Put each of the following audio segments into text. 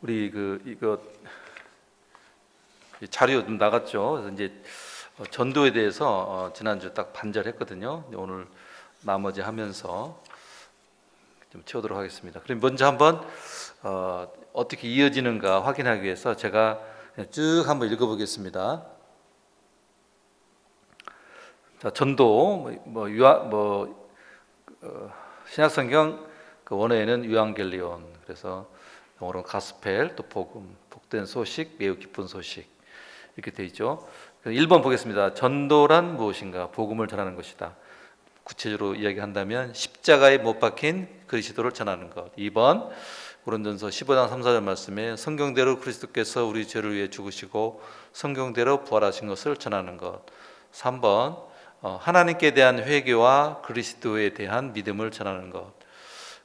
우리 이거 자료 좀 나갔죠. 그래서 이제 전도에 대해서 지난주 딱 반절했거든요. 오늘 나머지 하면서 좀 채우도록 하겠습니다. 그럼 먼저 한번 어떻게 이어지는가 확인하기 위해서 제가 쭉 한번 읽어보겠습니다. 자, 전도 신약성경 그 원어에는 유앙겔리온, 그래서 영어로는 가스펠, 또 복음, 복된 소식, 매우 기쁜 소식 이렇게 되어 있죠. 1번 보겠습니다. 전도란 무엇인가? 복음을 전하는 것이다. 구체적으로 이야기한다면 십자가에 못 박힌 그리스도를 전하는 것. 2번 고린도전서 15장 3, 4절 말씀에 성경대로 그리스도께서 우리 죄를 위해 죽으시고 성경대로 부활하신 것을 전하는 것. 3번 하나님께 대한 회개와 그리스도에 대한 믿음을 전하는 것.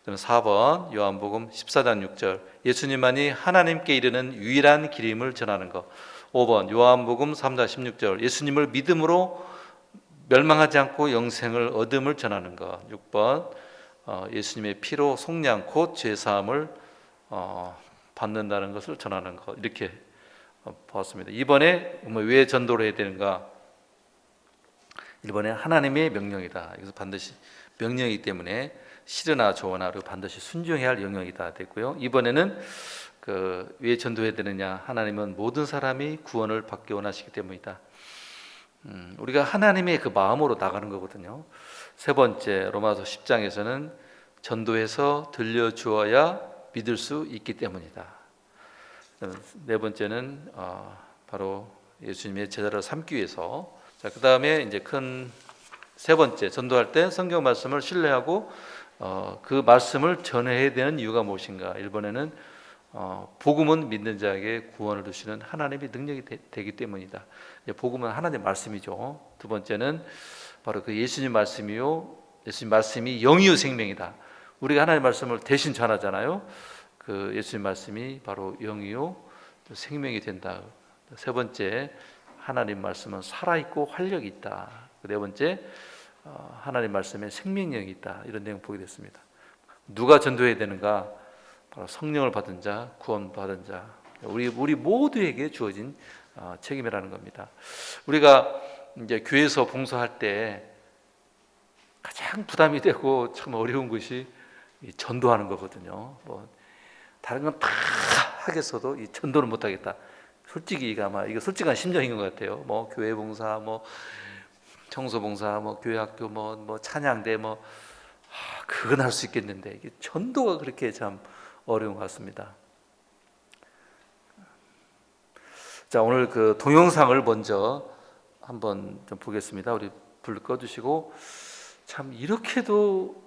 4번 요한복음 14장 6절 예수님만이 하나님께 이르는 유일한 길임을 전하는 것. 5번 요한복음 3장 16절 예수님을 믿음으로 멸망하지 않고 영생을 얻음을 전하는 것. 6번 예수님의 피로 속량 곧 죄사함을 받는다는 것을 전하는 것. 이렇게 보았습니다. 이번에 왜 전도를 해야 되는가? 1번에 하나님의 명령이다. 이것은 반드시 명령이기 때문에 싫으나 좋으나 반드시 순종해야 할 영역이다 됐고요. 이번에는 왜 전도해야 되느냐? 하나님은 모든 사람이 구원을 받기 원하시기 때문이다. 우리가 하나님의 그 마음으로 나가는 거거든요. 세 번째 로마서 10장에서는 전도해서 들려주어야 믿을 수 있기 때문이다. 네 번째는 바로 예수님의 제자를 삼기 위해서. 자, 그 다음에 이제 큰 세 번째, 전도할 때 성경 말씀을 신뢰하고 그 말씀을 전해야 되는 이유가 무엇인가? 1번에는 복음은 믿는 자에게 구원을 주시는 하나님의 능력이 되기 때문이다. 복음은 하나님의 말씀이죠. 두 번째는 바로 그 예수님 말씀이요, 예수님 말씀이 영이요 생명이다. 우리가 하나님의 말씀을 대신 전하잖아요. 그 예수님 말씀이 바로 영이요 생명이 된다. 세 번째, 하나님 말씀은 살아있고 활력이 있다. 네 번째, 하나님 말씀에 생명력이 있다. 이런 내용 보게 됐습니다. 누가 전도해야 되는가? 바로 성령을 받은 자, 구원 받은 자, 우리 모두에게 주어진 책임이라는 겁니다. 우리가 이제 교회에서 봉사할 때 가장 부담이 되고 참 어려운 것이 전도하는 거거든요. 다른 건 다 하겠어도 이 전도는 못 하겠다. 솔직히 이거 솔직한 심정인 것 같아요. 교회 봉사, 청소 봉사, 교회 학교, 찬양대, 그건 할 수 있겠는데 이게 전도가 그렇게 참 어려운 것 같습니다. 자, 오늘 그 동영상을 먼저 한번 좀 보겠습니다. 우리 불 꺼주시고, 참 이렇게도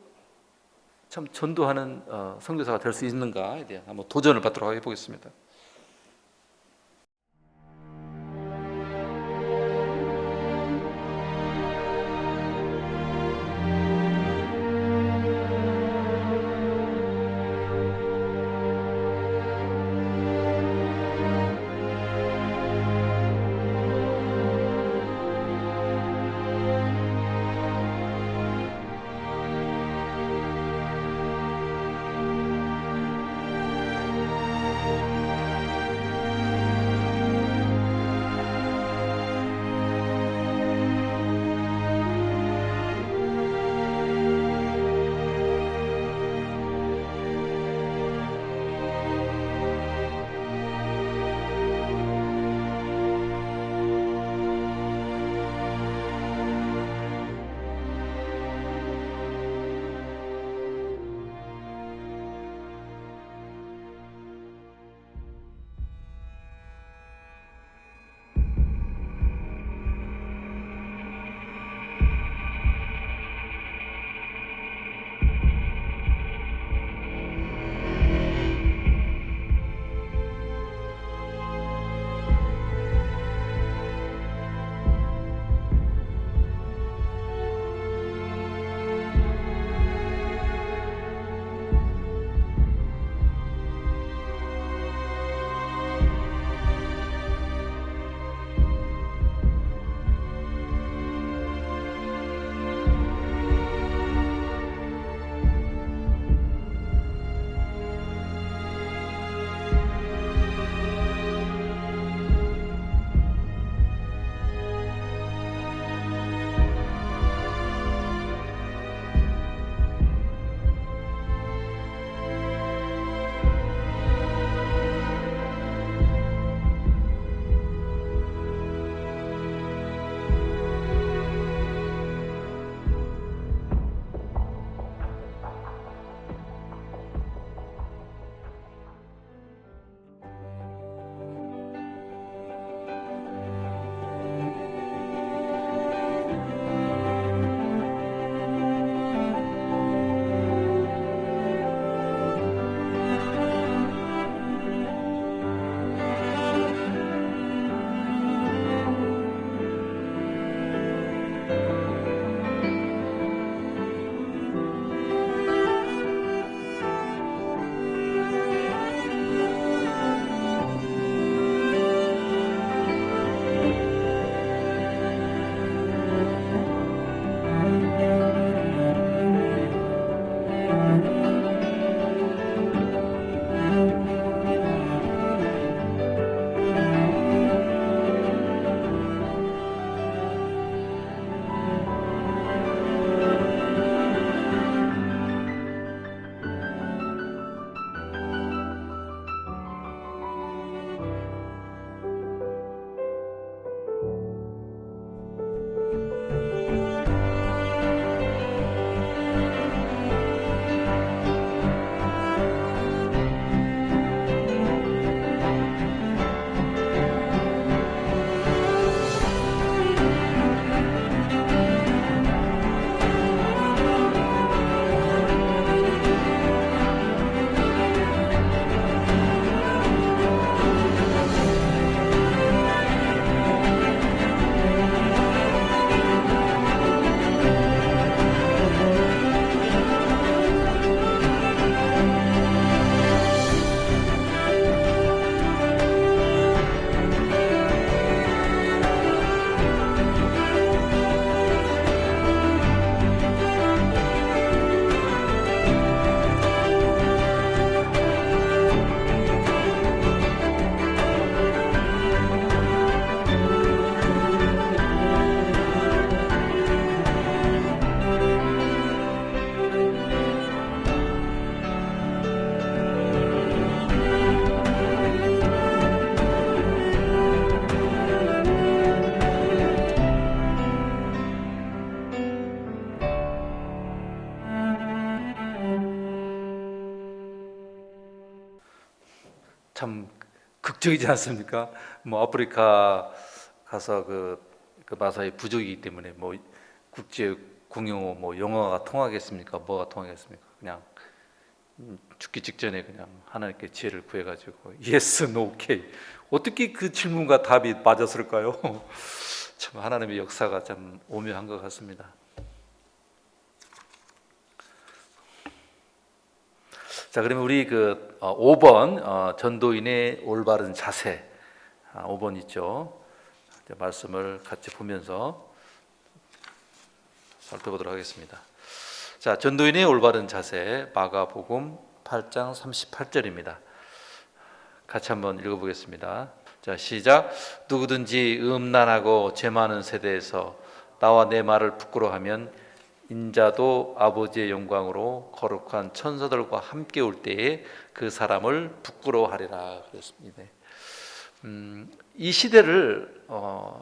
참 전도하는 선교사가 될 수 있는가에 대한 한번 도전을 받도록 해보겠습니다. 참 극적이지 않습니까? 뭐 아프리카 가서 그 마사이 부족이기 때문에 뭐 국제 공용어 뭐 영어가 통하겠습니까? 뭐가 통하겠습니까? 그냥 죽기 직전에 그냥 하나님께 지혜를 구해가지고 yes, no, okay. 어떻게 그 질문과 답이 맞았을까요? 참 하나님의 역사가 참 오묘한 것 같습니다. 자, 그러면 우리 5번 전도인의 올바른 자세 5번 있죠. 이제 말씀을 같이 보면서 살펴보도록 하겠습니다. 자, 전도인의 올바른 자세 마가복음 8장 38절입니다. 같이 한번 읽어보겠습니다. 자, 시작. 누구든지 음란하고 죄 많은 세대에서 나와 내 말을 부끄러워하면 인자도 아버지의 영광으로 거룩한 천사들과 함께 올 때에 그 사람을 부끄러워하리라 그랬습니다. 이 시대를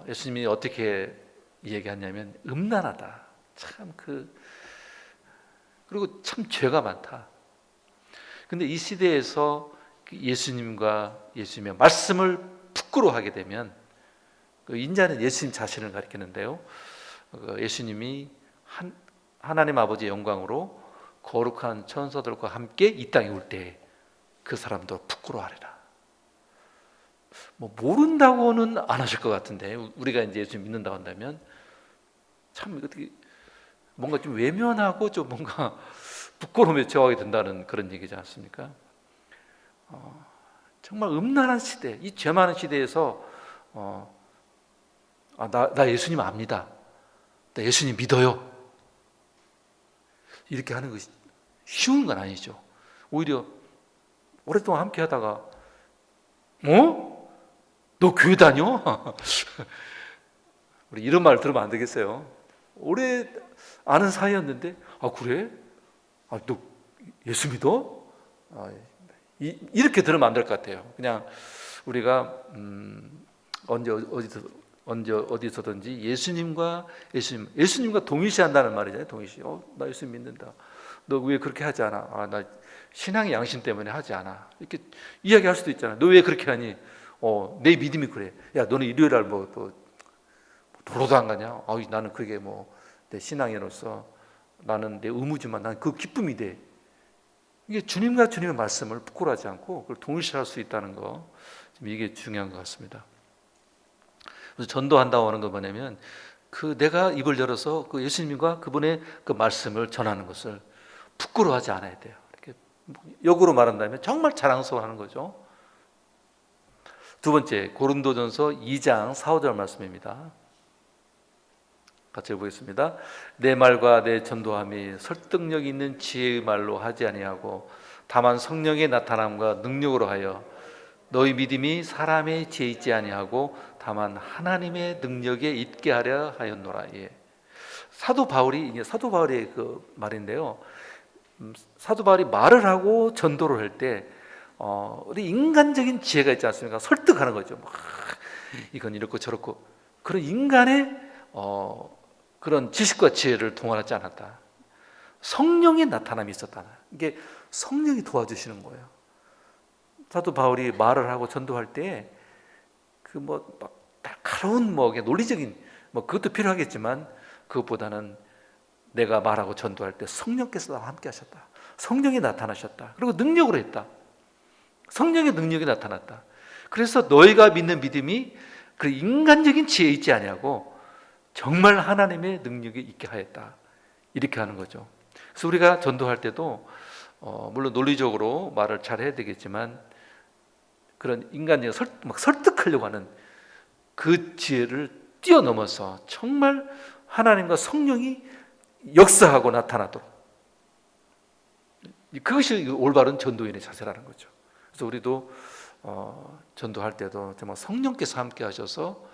예수님이 어떻게 얘기하냐면 음란하다. 참 그리고 참 죄가 많다. 근데 이 시대에서 예수님과 예수님의 말씀을 부끄러워하게 되면 그 인자는 예수님 자신을 가리키는데요. 예수님이 하나님 아버지의 영광으로 거룩한 천사들과 함께 이 땅에 올 때 그 사람도 부끄러워하리라. 뭐 모른다고는 안 하실 것 같은데 우리가 이제 예수님 믿는다고 한다면 참 어떻게 뭔가 좀 외면하고 좀 뭔가 부끄러움에 처하게 된다는 그런 얘기지 않습니까? 정말 음란한 시대, 이 죄 많은 시대에서 나 예수님 압니다. 나 예수님 믿어요. 이렇게 하는 것이 쉬운 건 아니죠. 오히려 오랫동안 함께 하다가 너 교회 다녀? 우리 이런 말 들으면 안 되겠어요. 오래 아는 사이였는데 그래? 너 예수 믿어? 이렇게 들으면 안 될 것 같아요. 그냥 우리가 어디서든지 예수님과 동일시한다는 말이잖아요. 동일시. 나 예수님 믿는다. 너 왜 그렇게 하지 않아? 나 신앙의 양심 때문에 하지 않아. 이렇게 이야기할 수도 있잖아. 너 왜 그렇게 하니? 내 믿음이 그래. 야, 너는 일요일 날 또 도로도 안 가냐? 나는 그게 내 신앙인으로서 나는 내 의무지만 난 그 기쁨이 돼. 이게 주님과 주님의 말씀을 부끄러워하지 않고 그걸 동일시할 수 있다는 거, 이게 중요한 것 같습니다. 그래서 전도한다고 하는 거 뭐냐면 내가 입을 열어서 그 예수님과 그분의 그 말씀을 전하는 것을 부끄러워하지 않아야 돼요. 이렇게 역으로 말한다면 정말 자랑스러워하는 거죠. 두 번째, 고린도전서 2장 4, 5절 말씀입니다. 같이 보겠습니다. 내 말과 내 전도함이 설득력 있는 지혜의 말로 하지 아니하고 다만 성령의 나타남과 능력으로 하여 너희 믿음이 사람의 지혜 있지 아니하고 다만 하나님의 능력에 있게 하려 하였노라. 사도 바울의 그 말인데요. 사도 바울이 말을 하고 전도를 할 때 우리 인간적인 지혜가 있지 않습니까? 설득하는 거죠. 이건 이렇고 저렇고 그런 인간의 그런 지식과 지혜를 동원하지 않았다. 성령의 나타남이 있었다. 이게 성령이 도와주시는 거예요. 사도 바울이 말을 하고 전도할 때 날카로운 논리적인 그것도 필요하겠지만 그것보다는 내가 말하고 전도할 때 성령께서 나와 함께 하셨다. 성령이 나타나셨다. 그리고 능력으로 했다. 성령의 능력이 나타났다. 그래서 너희가 믿는 믿음이 그 인간적인 지혜에 있지 아니하고 정말 하나님의 능력이 있게 하였다. 이렇게 하는 거죠. 그래서 우리가 전도할 때도 물론 논리적으로 말을 잘 해야 되겠지만 그런 인간적인 설득하려고 하는 그 지혜를 뛰어넘어서 정말 하나님과 성령이 역사하고 나타나도록, 그것이 올바른 전도인의 자세라는 거죠. 그래서 우리도 전도할 때도 정말 성령께서 함께 하셔서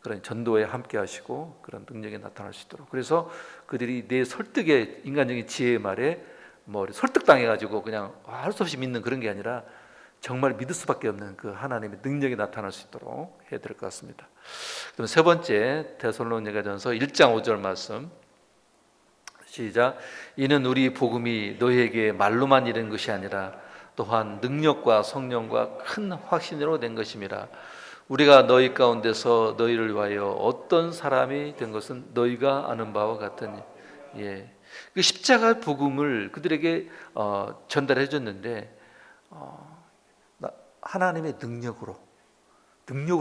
그런 전도에 함께 하시고 그런 능력이 나타날 수 있도록, 그래서 그들이 내 설득의 인간적인 지혜의 말에 설득당해가지고 그냥 할 수 없이 믿는 그런 게 아니라 정말 믿을 수밖에 없는 그 하나님의 능력이 나타날 수 있도록 해야 될 것 같습니다. 그럼 세 번째, 데살로니가전서 1장 5절 말씀 시작. 이는 우리 복음이 너희에게 말로만 이른 것이 아니라 또한 능력과 성령과 큰 확신으로 된 것임이라. 우리가 너희 가운데서 너희를 위하여 어떤 사람이 된 것은 너희가 아는 바와 같으니. 예, 그 십자가 복음을 그들에게 전달해 줬는데 하나님의 능력으로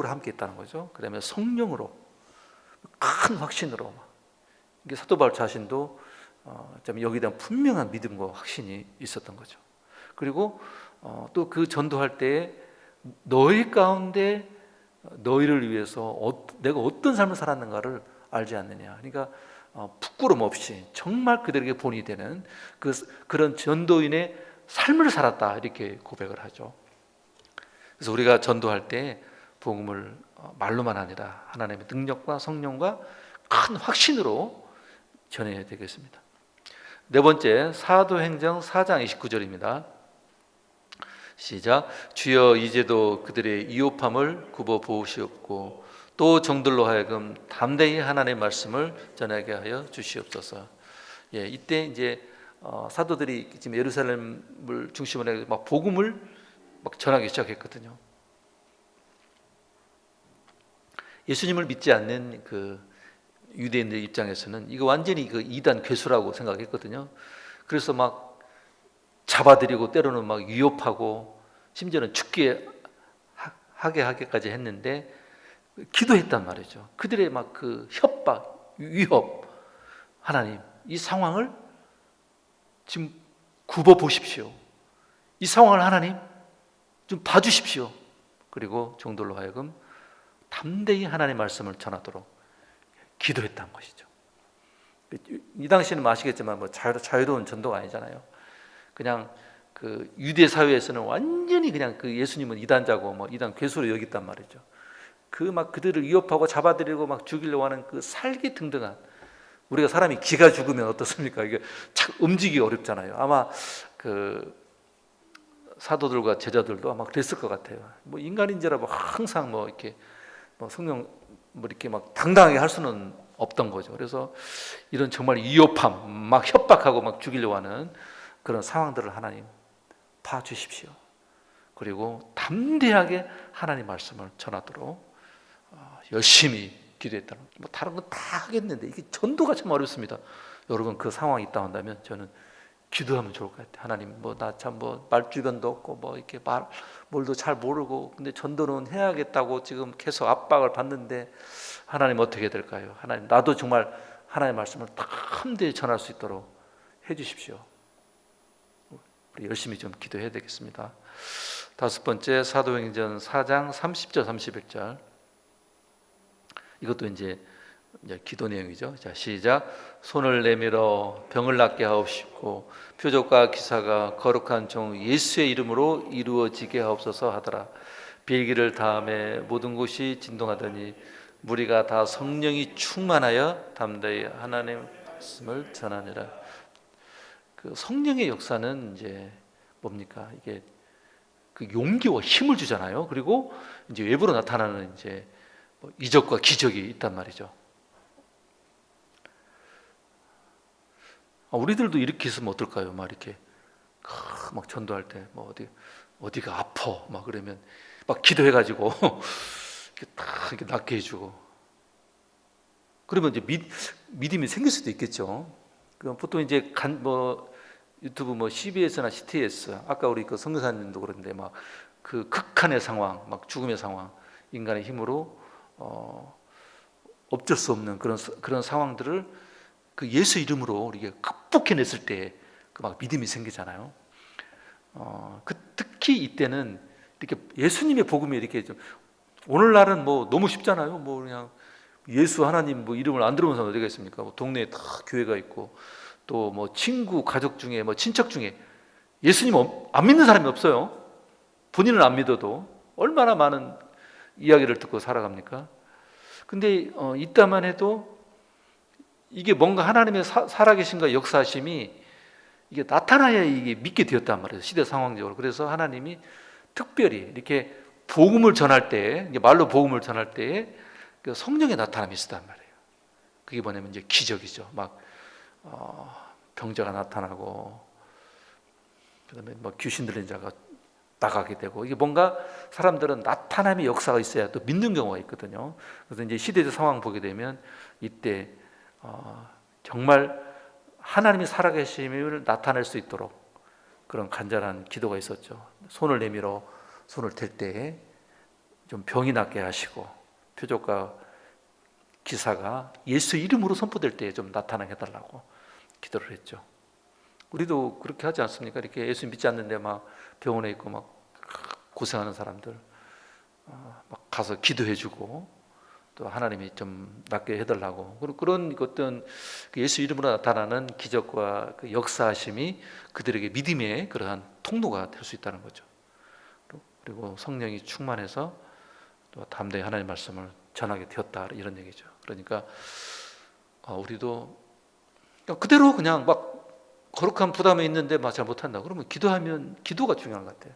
함께 있다는 거죠. 그다음에 성령으로 큰 확신으로. 이게 사도 바울 자신도 여기에 대한 분명한 믿음과 확신이 있었던 거죠. 그리고 또 그 전도할 때에 너희 가운데 너희를 위해서 내가 어떤 삶을 살았는가를 알지 않느냐. 그러니까 부끄럼 없이 정말 그들에게 본이 되는 그런 전도인의 삶을 살았다, 이렇게 고백을 하죠. 그래서 우리가 전도할 때 복음을 말로만 아니라 하나님의 능력과 성령과 큰 확신으로 전해야 되겠습니다. 네 번째, 사도행전 4장 29절입니다. 시작. 주여 이제도 그들의 이호팜을 굽어 보시옵고 또 종들로 하여금 담대히 하나님의 말씀을 전하게 하여 주시옵소서. 예, 이때 이제 사도들이 지금 예루살렘을 중심으로 해서 막 복음을 막 전하기 시작했거든요. 예수님을 믿지 않는 그 유대인들 입장에서는 이거 완전히 그 이단 괴수라고 생각했거든요. 그래서 막 잡아들이고 때로는 막 위협하고 심지어는 죽게 하게까지 했는데 기도했단 말이죠. 그들의 막 그 협박, 위협, 하나님 이 상황을 지금 굽어 보십시오. 이 상황을 하나님 좀 봐주십시오. 그리고 종들로 하여금 담대히 하나님의 말씀을 전하도록 기도했다는 것이죠. 이 당시에는 아시겠지만 뭐 자유로운 전도가 아니잖아요. 그냥 그 유대 사회에서는 완전히 그냥 그 예수님은 이단자고 뭐 이단 괴수로 여겼단 말이죠. 그 막 그들을 위협하고 잡아들이고 막 죽이려고 하는 그 살기등등한, 우리가 사람이 기가 죽으면 어떻습니까? 이게 참 움직이기 어렵잖아요. 아마 그 사도들과 제자들도 아마 그랬을 것 같아요. 뭐 인간인지라 뭐 항상 뭐 이렇게 뭐 성령 뭐 이렇게 막 당당하게 할 수는 없던 거죠. 그래서 이런 정말 위협함, 막 협박하고 막 죽이려고 하는 그런 상황들을 하나님 봐주십시오. 그리고 담대하게 하나님 말씀을 전하도록 열심히 기도했다는, 뭐 다른 건 다 하겠는데 이게 전도가 참 어렵습니다. 여러분 그 상황이 있다 한다면 저는 기도하면 좋을 것 같아요. 하나님 뭐 나 참 뭐 말주변도 없고 뭐 이렇게 뭘도 잘 모르고 근데 전도는 해야겠다고 지금 계속 압박을 받는데 하나님 어떻게 될까요? 하나님 나도 정말 하나님의 말씀을 담대히 전할 수 있도록 해주십시오. 우리 열심히 좀 기도해야 되겠습니다. 다섯 번째, 사도행전 4장 30절 31절. 이것도 이제 기도 내용이죠. 자, 시작. 손을 내밀어 병을 낫게 하옵시고 표적과 기사가 거룩한 종 예수의 이름으로 이루어지게 하옵소서 하더라. 비일기를 다음에 모든 곳이 진동하더니 무리가 다 성령이 충만하여 담대히 하나님의 말씀을 전하니라. 그 성령의 역사는 이제 뭡니까? 이게 그 용기와 힘을 주잖아요. 그리고 이제 외부로 나타나는 이제 뭐 이적과 기적이 있단 말이죠. 우리들도 이렇게 있으면 어떨까요? 막 이렇게 막 전도할 때 뭐 어디가 아파 막 그러면 막 기도해가지고 이렇게 딱 이렇게 낫게 해주고 그러면 이제 믿음이 생길 수도 있겠죠. 보통 이제 뭐 유튜브 뭐 CBS나 CTS 아까 우리 그 선교사님도 그런데 막 그 극한의 상황, 막 죽음의 상황, 인간의 힘으로 어쩔 수 없는 그런 상황들을 그 예수 이름으로 이렇게 극복해냈을 때 그 막 믿음이 생기잖아요. 특히 이때는 이렇게 예수님의 복음이 이렇게 좀 오늘날은 뭐 너무 쉽잖아요. 뭐 그냥 예수 하나님 뭐 이름을 안 들어본 사람 어디가 있습니까? 뭐 동네에 다 교회가 있고 또 뭐 친구 가족 중에 뭐 친척 중에 예수님 안 믿는 사람이 없어요. 본인은 안 믿어도 얼마나 많은 이야기를 듣고 살아갑니까? 근데 이따만 해도 이게 뭔가 하나님의 살아계신과 역사하심이 이게 나타나야 이게 믿게 되었단 말이에요. 시대 상황적으로. 그래서 하나님이 특별히 이렇게 복음을 전할 때, 말로 복음을 전할 때에 그 성령의 나타남이 있었단 말이에요. 그게 뭐냐면 이제 기적이죠. 막 병자가 나타나고, 그다음에 뭐 귀신 들린 자가 나가게 되고, 이게 뭔가 사람들은 나타남의 역사가 있어야 또 믿는 경우가 있거든요. 그래서 이제 시대적 상황 보게 되면 이때 정말 하나님이 살아계심을 나타낼 수 있도록 그런 간절한 기도가 있었죠. 손을 내밀어 손을 댈 때에 좀 병이 낫게 하시고, 표적과 기사가 예수 이름으로 선포될 때에 좀 나타나게 해달라고 기도를 했죠. 우리도 그렇게 하지 않습니까? 이렇게 예수 믿지 않는데 막 병원에 있고 막 고생하는 사람들 막 가서 기도해주고, 또 하나님이 좀 낫게 해달라고, 그런 어떤 예수 이름으로 나타나는 기적과 그 역사하심이 그들에게 믿음의 그러한 통로가 될 수 있다는 거죠. 그리고 성령이 충만해서 또 담대히 하나님의 말씀을 전하게 되었다, 이런 얘기죠. 그러니까 우리도 그대로 그냥 막 거룩한 부담이 있는데 막 잘 못한다 그러면 기도하면, 기도가 중요한 것 같아요.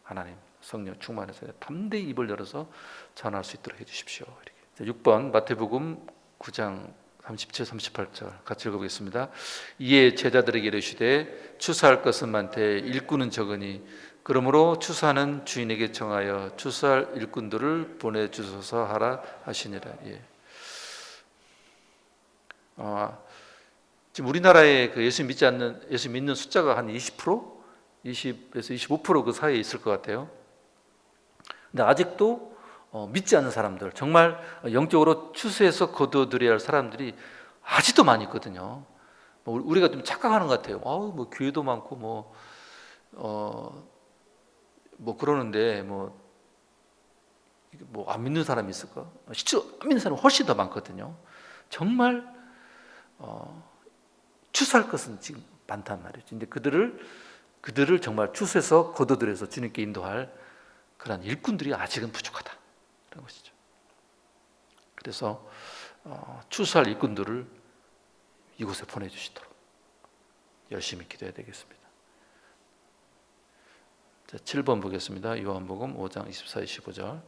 하나님 성령 충만해서 담대히 입을 열어서 전할 수 있도록 해주십시오. 이렇게. 6번 마태복음 9장 37, 38절 같이 읽어보겠습니다. 이에 제자들에게 이르시되 추수할 것은 많되 일꾼은 적으니 그러므로 추수하는 주인에게 청하여 추수할 일꾼들을 보내주소서 하라 하시니라. 예. 지금 우리나라에 그 예수 믿는 숫자가 한 20%? 20에서 25% 그 사이에 있을 것 같아요. 근데 아직도 믿지 않는 사람들, 정말 영적으로 추수해서 거두어들여야 할 사람들이 아직도 많이 있거든요. 우리가 좀 착각하는 것 같아요. 뭐 교회도 많고 뭐 그러는데 뭐 안 믿는 사람이 있을까? 실제로 안 믿는 사람이 훨씬 더 많거든요. 정말 추수할 것은 지금 많단 말이죠. 근데 그들을 정말 추수해서 거둬들여서 주님께 인도할 그런 일꾼들이 아직은 부족하다, 그런 것이죠. 그래서 추수할 일꾼들을 이곳에 보내주시도록 열심히 기도해야 되겠습니다. 자, 7번 보겠습니다. 요한복음 5장 24, 25절.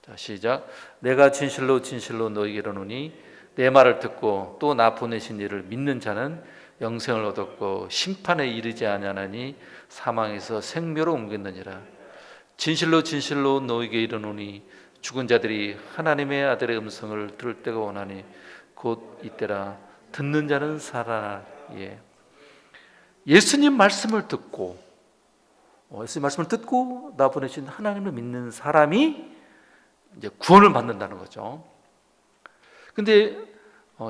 자, 시작. 내가 진실로 진실로 너희에게 이르노니 내 말을 듣고 또 나 보내신 이를 믿는 자는 영생을 얻었고 심판에 이르지 아니하나니 사망에서 생명으로 옮겼느니라. 진실로 진실로 너희에게 이르노니 죽은 자들이 하나님의 아들의 음성을 들을 때가 오나니 곧 이때라. 듣는 자는 살아나. 예. 예수님 말씀을 듣고 나 보내신 하나님을 믿는 사람이 이제 구원을 받는다는 거죠. 근데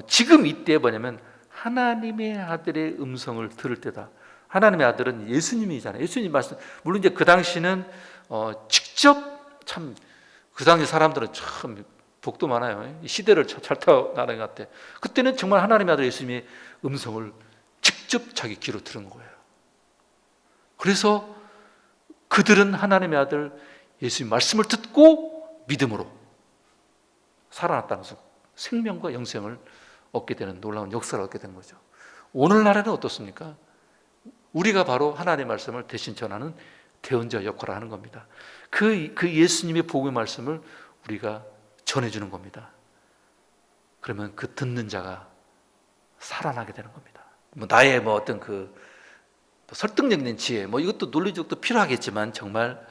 지금 이때 뭐냐면 하나님의 아들의 음성을 들을 때다. 하나님의 아들은 예수님이잖아요. 예수님 말씀. 물론 이제 그 당시는 직접, 참 그 당시 사람들은 참 복도 많아요. 시대를 잘 타나가는 것 같아. 그때는 정말 하나님의 아들 예수님의 음성을 직접 자기 귀로 들은 거예요. 그래서 그들은 하나님의 아들 예수님 말씀을 듣고 믿음으로 살아났다는 것은 생명과 영생을 얻게 되는 놀라운 역사를 얻게 된 거죠. 오늘날에는 어떻습니까? 우리가 바로 하나님의 말씀을 대신 전하는 대언자 역할을 하는 겁니다. 그 예수님의 복음의 말씀을 우리가 전해주는 겁니다. 그러면 그 듣는 자가 살아나게 되는 겁니다. 나의 어떤 설득력 있는 지혜, 이것도 논리적도 필요하겠지만 정말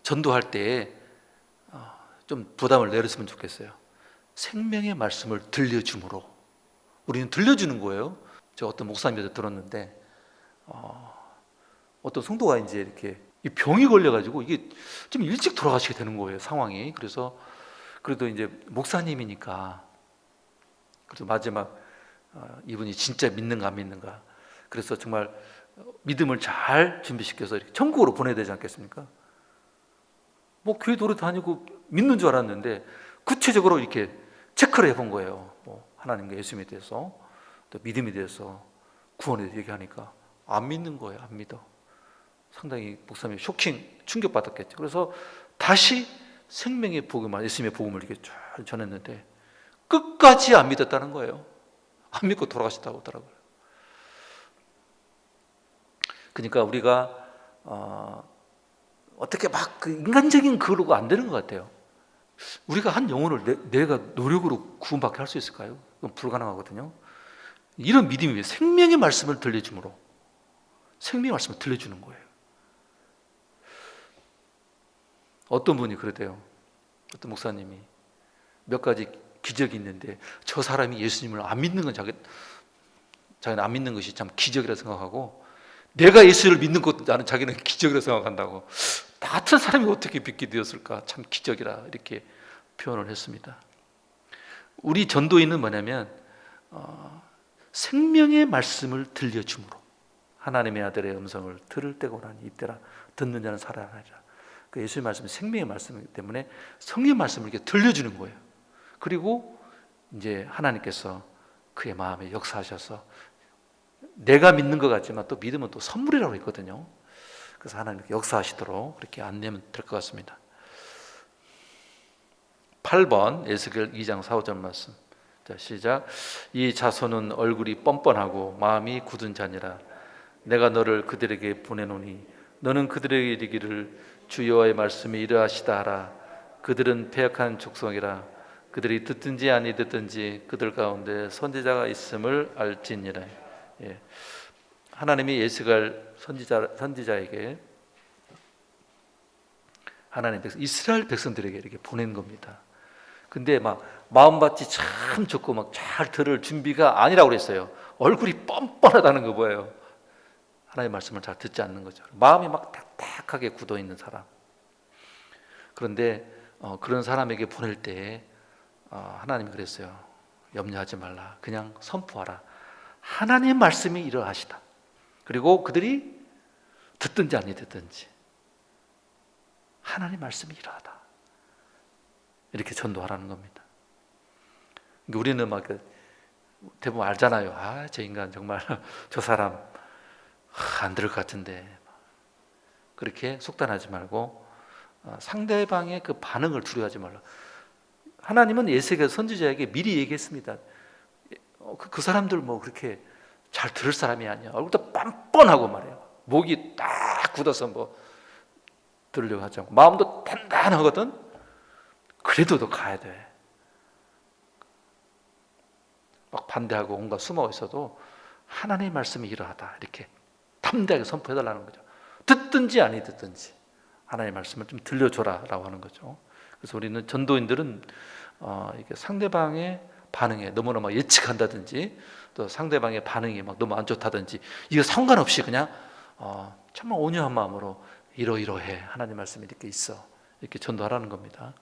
전도할 때에 좀 부담을 내렸으면 좋겠어요. 생명의 말씀을 들려줌으로 우리는 들려주는 거예요. 제가 어떤 목사님한테 들었는데 어떤 성도가 이제 이렇게 이 병이 걸려가지고 이게 좀 일찍 돌아가시게 되는 거예요, 상황이. 그래서 그래도 이제 목사님이니까 그래서 마지막 이분이 진짜 믿는가 안 믿는가, 그래서 정말 믿음을 잘 준비시켜서 이렇게 천국으로 보내야 되지 않겠습니까? 교회 도로 다니고 믿는 줄 알았는데 구체적으로 이렇게 체크를 해본 거예요. 하나님과 예수님에 대해서, 또 믿음에 대해서, 구원에 대해서 얘기하니까 안 믿는 거예요. 안 믿어. 상당히 목사님이 충격받았겠죠. 그래서 다시 생명의 복음, 예수님의 복음을 이렇게 쫙 전했는데 끝까지 안 믿었다는 거예요. 안 믿고 돌아가셨다고 하더라고요. 그러니까 우리가 어떻게 인간적인 그러고 안 되는 것 같아요. 우리가 한 영혼을 내가 노력으로 구원받게 할 수 있을까요? 그건 불가능하거든요. 이런 믿음이 생명의 말씀을 들려줌으로 생명의 말씀을 들려주는 거예요. 어떤 분이 그러대요. 어떤 목사님이 몇 가지 기적이 있는데 저 사람이 예수님을 안 믿는 건 자기는 안 믿는 것이 참 기적이라 생각하고, 내가 예수를 믿는 것도 나는 자기는 기적이라 생각한다고. 나 같은 사람이 어떻게 믿게 되었을까? 참 기적이라 이렇게 표현을 했습니다. 우리 전도인은 뭐냐면 생명의 말씀을 들려줌으로, 하나님의 아들의 음성을 들을 때가 오나니 이때라 듣는 자는 살아나리라. 그 예수의 말씀은 생명의 말씀이기 때문에 성령 말씀을 이렇게 들려주는 거예요. 그리고 이제 하나님께서 그의 마음에 역사하셔서, 내가 믿는 것 같지만 또 믿으면 또 선물이라고 했거든요. 그래서 하나님 역사하시도록 그렇게 안내면 될 것 같습니다. 8번 에스겔 2장 4, 5절 말씀. 자, 시작. 이 자손은 얼굴이 뻔뻔하고 마음이 굳은 자니라. 내가 너를 그들에게 보내노니 너는 그들에게 이르기를 주 여호와의 말씀이 이러하시다 하라. 그들은 패역한 족속이라. 그들이 듣든지 아니 듣든지 그들 가운데 선지자가 있음을 알지니라. 예. 하나님이 에스겔 선지자에게, 하나님 이스라엘 백성들에게 이렇게 보낸 겁니다. 근데 막 마음밭이 참 좋고 막 잘 들을 준비가 아니라고 그랬어요. 얼굴이 뻔뻔하다는 거 뭐예요? 하나님의 말씀을 잘 듣지 않는 거죠. 마음이 막 딱딱하게 굳어 있는 사람. 그런데 그런 사람에게 보낼 때 하나님이 그랬어요. 염려하지 말라. 그냥 선포하라. 하나님의 말씀이 이러하시다. 그리고 그들이 듣든지 아니 듣든지 하나님의 말씀이 이러하다. 이렇게 전도하라는 겁니다. 우리는 막 대부분 알잖아요. 저 인간 정말 저 사람 안 들을 것 같은데. 그렇게 속단하지 말고 상대방의 그 반응을 두려워하지 말라. 하나님은 에스겔 선지자에게 미리 얘기했습니다. 그 사람들 뭐 그렇게 잘 들을 사람이 아니야. 얼굴도 뻔뻔하고 말이에요. 목이 딱 굳어서 뭐 들으려고 하지 않고 마음도 단단하거든. 그래도 너 가야 돼. 막 반대하고 온갖 숨어 있어도 하나님의 말씀이 이러하다. 이렇게 담대하게 선포해달라는 거죠. 듣든지 아니 듣든지 하나님의 말씀을 좀 들려줘라라고 하는 거죠. 그래서 우리는 전도인들은 이게 상대방의 반응에 너무나 막 예측한다든지 또 상대방의 반응이 막 너무 안 좋다든지 이거 상관없이 그냥 정말 온유한 마음으로 이러이러해 하나님 말씀이 이렇게 있어 이렇게 전도하라는 겁니다.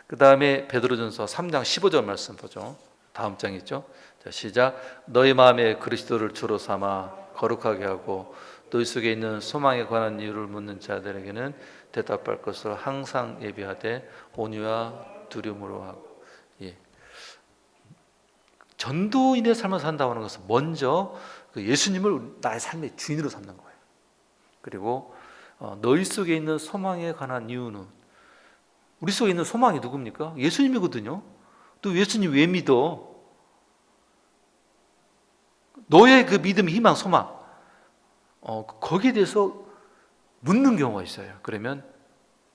그 다음에 베드로전서 3장 15절 말씀 보죠. 다음 장 있죠. 자, 시작. 너희 마음에 그리스도를 주로 삼아 거룩하게 하고 너희 속에 있는 소망에 관한 이유를 묻는 자들에게는 대답할 것을 항상 예비하되 온유와 두려움으로 하고. 예. 전도인의 삶을 산다고 하는 것은 먼저 그 예수님을 나의 삶의 주인으로 삼는 거예요. 그리고 너희 속에 있는 소망에 관한 이유는, 우리 속에 있는 소망이 누굽니까? 예수님이거든요. 또 예수님 왜 믿어? 너의 그 믿음, 희망, 소망 거기에 대해서 묻는 경우가 있어요. 그러면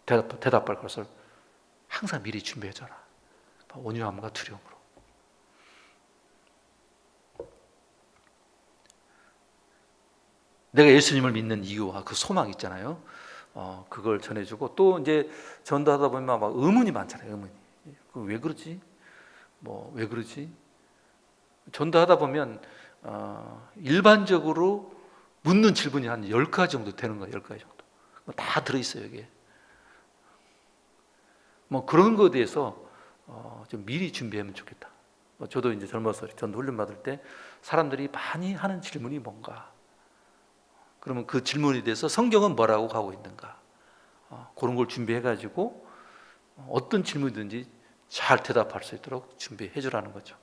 대답할 것을 항상 미리 준비해줘라. 온유함과 두려움으로. 내가 예수님을 믿는 이유와 그 소망 있잖아요. 그걸 전해주고 또 이제 전도하다 보면 막 의문이 많잖아요. 의문이. 왜 그러지? 왜 그러지? 전도하다 보면 일반적으로 묻는 질문이 한 10가지 정도 되는 거예요. 10가지 정도. 다 들어있어요, 여기에. 그런 거에 대해서 좀 미리 준비하면 좋겠다. 저도 이제 젊어서 전도 훈련 받을 때 사람들이 많이 하는 질문이 뭔가. 그러면 그 질문에 대해서 성경은 뭐라고 가고 있는가. 그런 걸 준비해가지고 어떤 질문이든지 잘 대답할 수 있도록 준비해 주라는 거죠.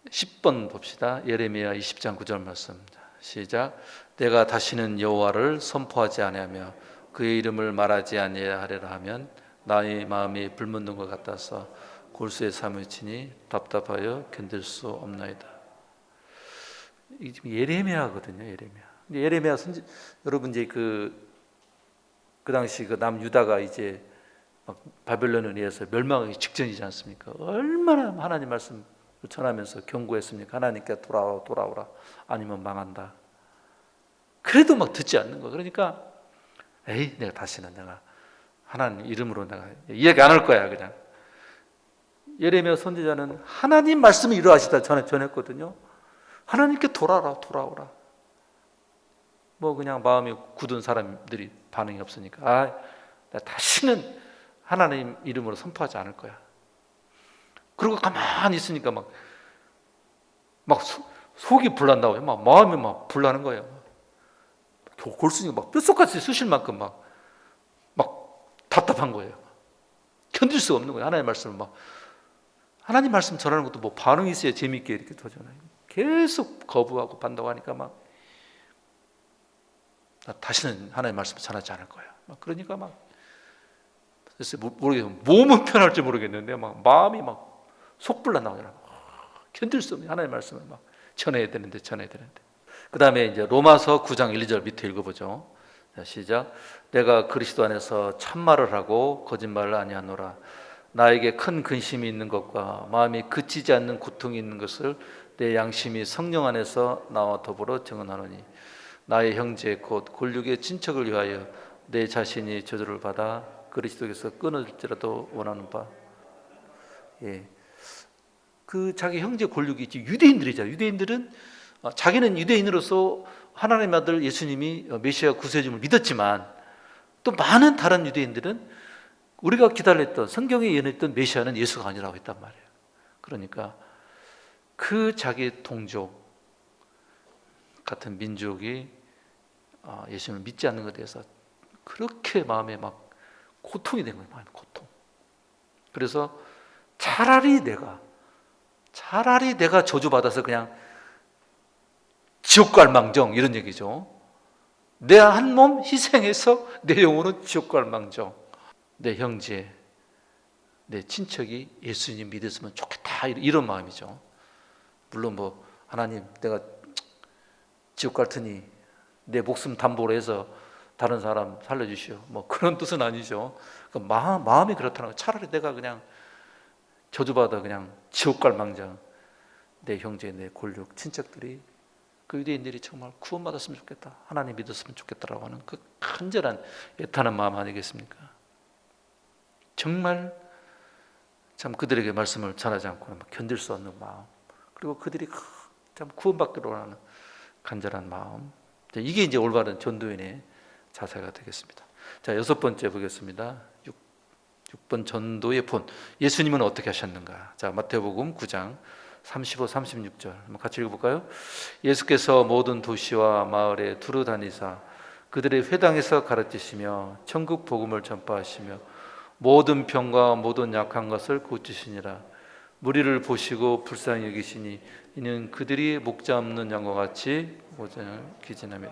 10번 봅시다. 예레미야 20장 9절 말씀. 시작. 내가 다시는 여호와를 선포하지 아니하며 그의 이름을 말하지 아니하리라 하면 나의 마음이 불붙는 것 같아서 골수에 사무치니 답답하여 견딜 수 없나이다. 이게 지금 예레미야거든요. 예레미야 선지, 여러분 이제 그 당시 그 남유다가 이제 막 바벨론에 의해서 멸망하기 직전이지 않습니까? 얼마나 하나님 말씀을 전하면서 경고했습니까? 하나님께 돌아오라 아니면 망한다. 그래도 막 듣지 않는 거야. 그러니까 내가 다시는 내가 하나님 이름으로 내가 이야기 안 할 거야. 그냥 예레미야 선지자는 하나님 말씀을 이루하시다 전했거든요. 하나님께 돌아오라. 뭐 그냥 마음이 굳은 사람들이 반응이 없으니까 나 다시는 하나님 이름으로 선포하지 않을 거야. 그리고 가만히 있으니까 막 속이 불난다고요. 막 마음이 막 불나는 거예요. 골수니 막 뼛속까지 쑤실 만큼 막 답답한 거예요. 견딜 수가 없는 거예요. 하나님 말씀 전하는 것도 뭐 반응이 있어야 재미있게 이렇게 되잖아요. 계속 거부하고 반대하니까 나 다시는 하나님 말씀 전하지 않을 거야. 그러니까 글쎄 모르겠어요. 몸은 편할지 모르겠는데 마음이 속불나 나오잖아요. 견딜 수 없는 하나님 말씀을 전해야 되는데. 그 다음에 이제 로마서 9장 1, 2절 밑에 읽어보죠. 자, 시작. 내가 그리스도 안에서 참말을 하고 거짓말을 아니하노라. 나에게 큰 근심이 있는 것과 마음이 그치지 않는 고통이 있는 것을 내 양심이 성령 안에서 나와 더불어 증언하노니 나의 형제 곧 골육의 친척을 위하여 내 자신이 저주를 받아 그리스도에서 끊어질지라도 원하는 바. 그 자기 형제 골육이 있지. 유대인들이잖아요. 유대인들은 자기는 유대인으로서 하나님의 아들 예수님이 메시아 구세주를 믿었지만 또 많은 다른 유대인들은 우리가 기다렸던 성경에 예언했던 메시아는 예수가 아니라고 했단 말이에요. 그러니까 그 자기 동족 같은 민족이 예수님을 믿지 않는 것에 대해서 그렇게 마음에 고통이 된 거예요. 마음에 고통. 그래서 차라리 내가 저주받아서 그냥 지옥 갈 망정, 이런 얘기죠. 내 한 몸 희생해서 내 영혼은 지옥 갈 망정, 내 형제, 내 친척이 예수님 믿었으면 좋겠다, 이런 마음이죠. 물론 하나님 내가 지옥 갈 테니 내 목숨 담보로 해서 다른 사람 살려주시오, 그런 뜻은 아니죠. 마음이 그렇다는 거예요. 차라리 내가 그냥 저주받아 그냥 지옥 갈 망정, 내 형제, 내 골육, 친척들이, 그 유대인들이 정말 구원받았으면 좋겠다, 하나님 믿었으면 좋겠다라고 하는 그 간절한 애타는 마음 아니겠습니까? 정말 참 그들에게 말씀을 전하지 않고는 견딜 수 없는 마음, 그리고 그들이 참 구원받기로 하는 간절한 마음, 이게 이제 올바른 전도인의 자세가 되겠습니다. 자, 6번째 보겠습니다. 6번 전도의 본. 예수님은 어떻게 하셨는가? 자, 마태복음 9장 35, 36절 한번 같이 읽어볼까요? 예수께서 모든 도시와 마을에 두루 다니사 그들의 회당에서 가르치시며 천국 복음을 전파하시며 모든 병과 모든 약한 것을 고치시니라. 무리를 보시고 불쌍히 여기시니 이는 그들이 목자 없는 양과 같이 모전을 기진하며.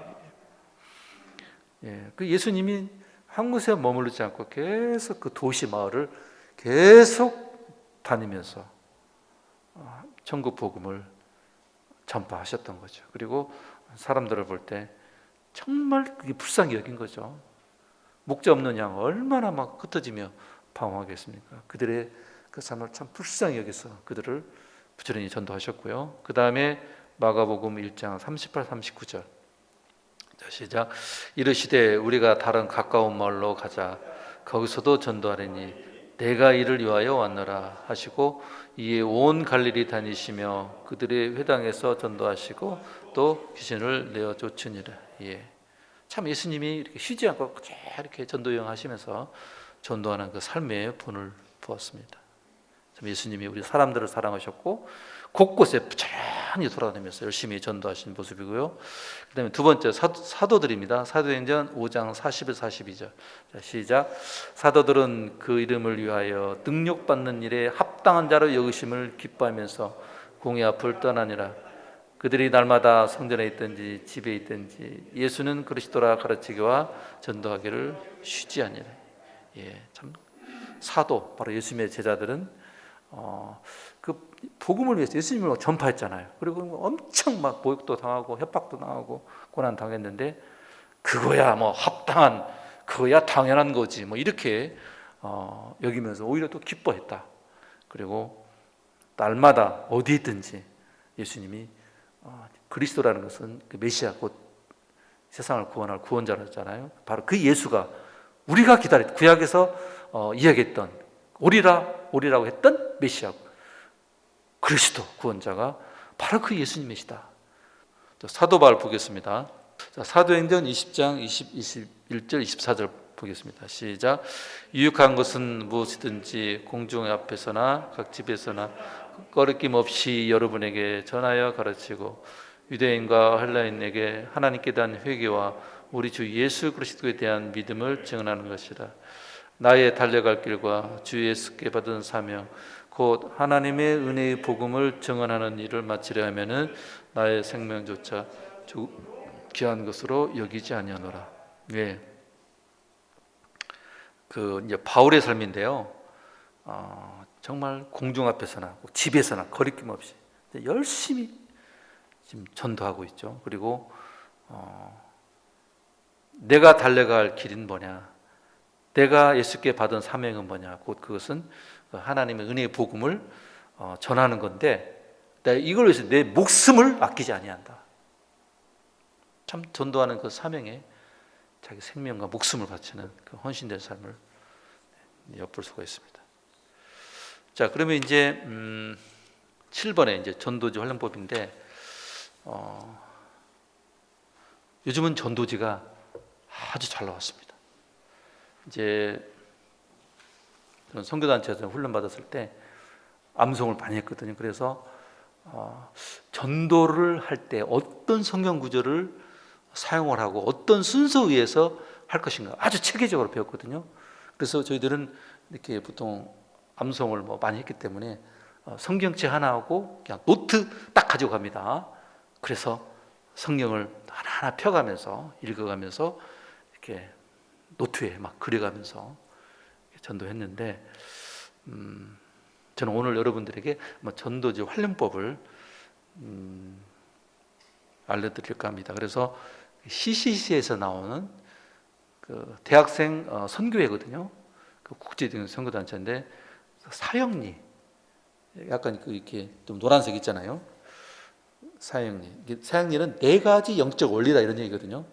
그 예수님이 한 곳에 머무르지 않고 계속 그 도시 마을을 계속 다니면서 천국 복음을 전파하셨던 거죠. 그리고 사람들을 볼 때 정말 그게 불쌍히 여긴 거죠. 목자 없는 양 얼마나 흩어지며 방황하겠습니까? 그들의 그 삶을 참 불쌍히 여기서 그들을 부지런히 전도하셨고요. 그 다음에 마가복음 1장 38, 39절. 자, 시작. 이르시되 우리가 다른 가까운 마을로 가자. 거기서도 전도하리니 내가 이를 위하여 왔노라 하시고 이에 온 갈릴리 다니시며 그들의 회당에서 전도하시고 또 귀신을 내어 쫓으니라. 참 예수님이 이렇게 쉬지 않고 이렇게 전도 여행하시면서 전도하는 그 삶의 본을 보았습니다. 참 예수님이 우리 사람들을 사랑하셨고 곳곳에 부지런히 돌아다니면서 열심히 전도하신 모습이고요. 그 다음에 두 번째 사도들입니다. 사도행전 5장 41, 42절. 자, 시작. 사도들은 그 이름을 위하여 능력받는 일에 합당한 자로 여기심을 기뻐하면서 공의 앞을 떠나니라. 그들이 날마다 성전에 있든지 집에 있든지 예수는 그리스도라 가르치기와 전도하기를 쉬지 아니라. 참 사도, 바로 예수님의 제자들은 그 복음을 위해서 예수님을 전파했잖아요. 그리고 엄청 모욕도 당하고 협박도 당하고 고난 당했는데 그거야 합당한, 그거야 당연한 거지 이렇게 여기면서 오히려 또 기뻐했다. 그리고 날마다 어디 있든지 예수님이 그리스도라는 것은 그 메시아, 곧 세상을 구원할 구원자였잖아요. 바로 그 예수가 우리가 기다렸던 구약에서 이야기했던 오리라고 했던 메시아 그리스도 구원자가 바로 그 예수님이시다. 사도 바울 보겠습니다. 자, 사도행전 20장 21절 24절 보겠습니다. 시작. 유익한 것은 무엇이든지 공중의 앞에서나 각 집에서나 꺼리낌 없이 여러분에게 전하여 가르치고 유대인과 헬라인에게 하나님께 대한 회개와 우리 주 예수 그리스도에 대한 믿음을 증언하는 것이라. 나의 달려갈 길과 주 예수께 받은 사명 곧 하나님의 은혜의 복음을 증언하는 일을 마치려 하면은 나의 생명조차 귀한 것으로 여기지 아니하노라. 예. 그 이제 바울의 삶인데요. 정말 공중 앞에서나 집에서나 거리낌 없이 열심히 지금 전도하고 있죠. 그리고 내가 달려갈 길은 뭐냐? 내가 예수께 받은 사명은 뭐냐? 곧 그것은 하나님의 은혜의 복음을 전하는 건데 내가 이걸 위해서 내 목숨을 아끼지 아니한다. 참 전도하는 그 사명에 자기 생명과 목숨을 바치는 그 헌신된 삶을 엿볼 수가 있습니다. 자, 그러면 이제 7번에 이제 전도지 활용법인데 요즘은 전도지가 아주 잘 나왔습니다. 이제 저는 선교단체에서 훈련 받았을 때 암송을 많이 했거든요. 그래서 전도를 할 때 어떤 성경 구절을 사용을 하고 어떤 순서에 의해서 할 것인가 아주 체계적으로 배웠거든요. 그래서 저희들은 이렇게 보통 암송을 많이 했기 때문에 성경책 하나 하고 그냥 노트 딱 가지고 갑니다. 그래서 성경을 하나하나 펴가면서 읽어가면서 이렇게 노트에 막 그려가면서 전도했는데 저는 오늘 여러분들에게 전도지 활용법을 알려드릴까 합니다. 그래서 CCC에서 나오는 그 대학생 선교회거든요. 그 국제적인 선교단체인데 사형리, 약간 이렇게 좀 노란색 있잖아요. 사형리. 사형리는 4가지 영적 원리다 이런 얘기거든요.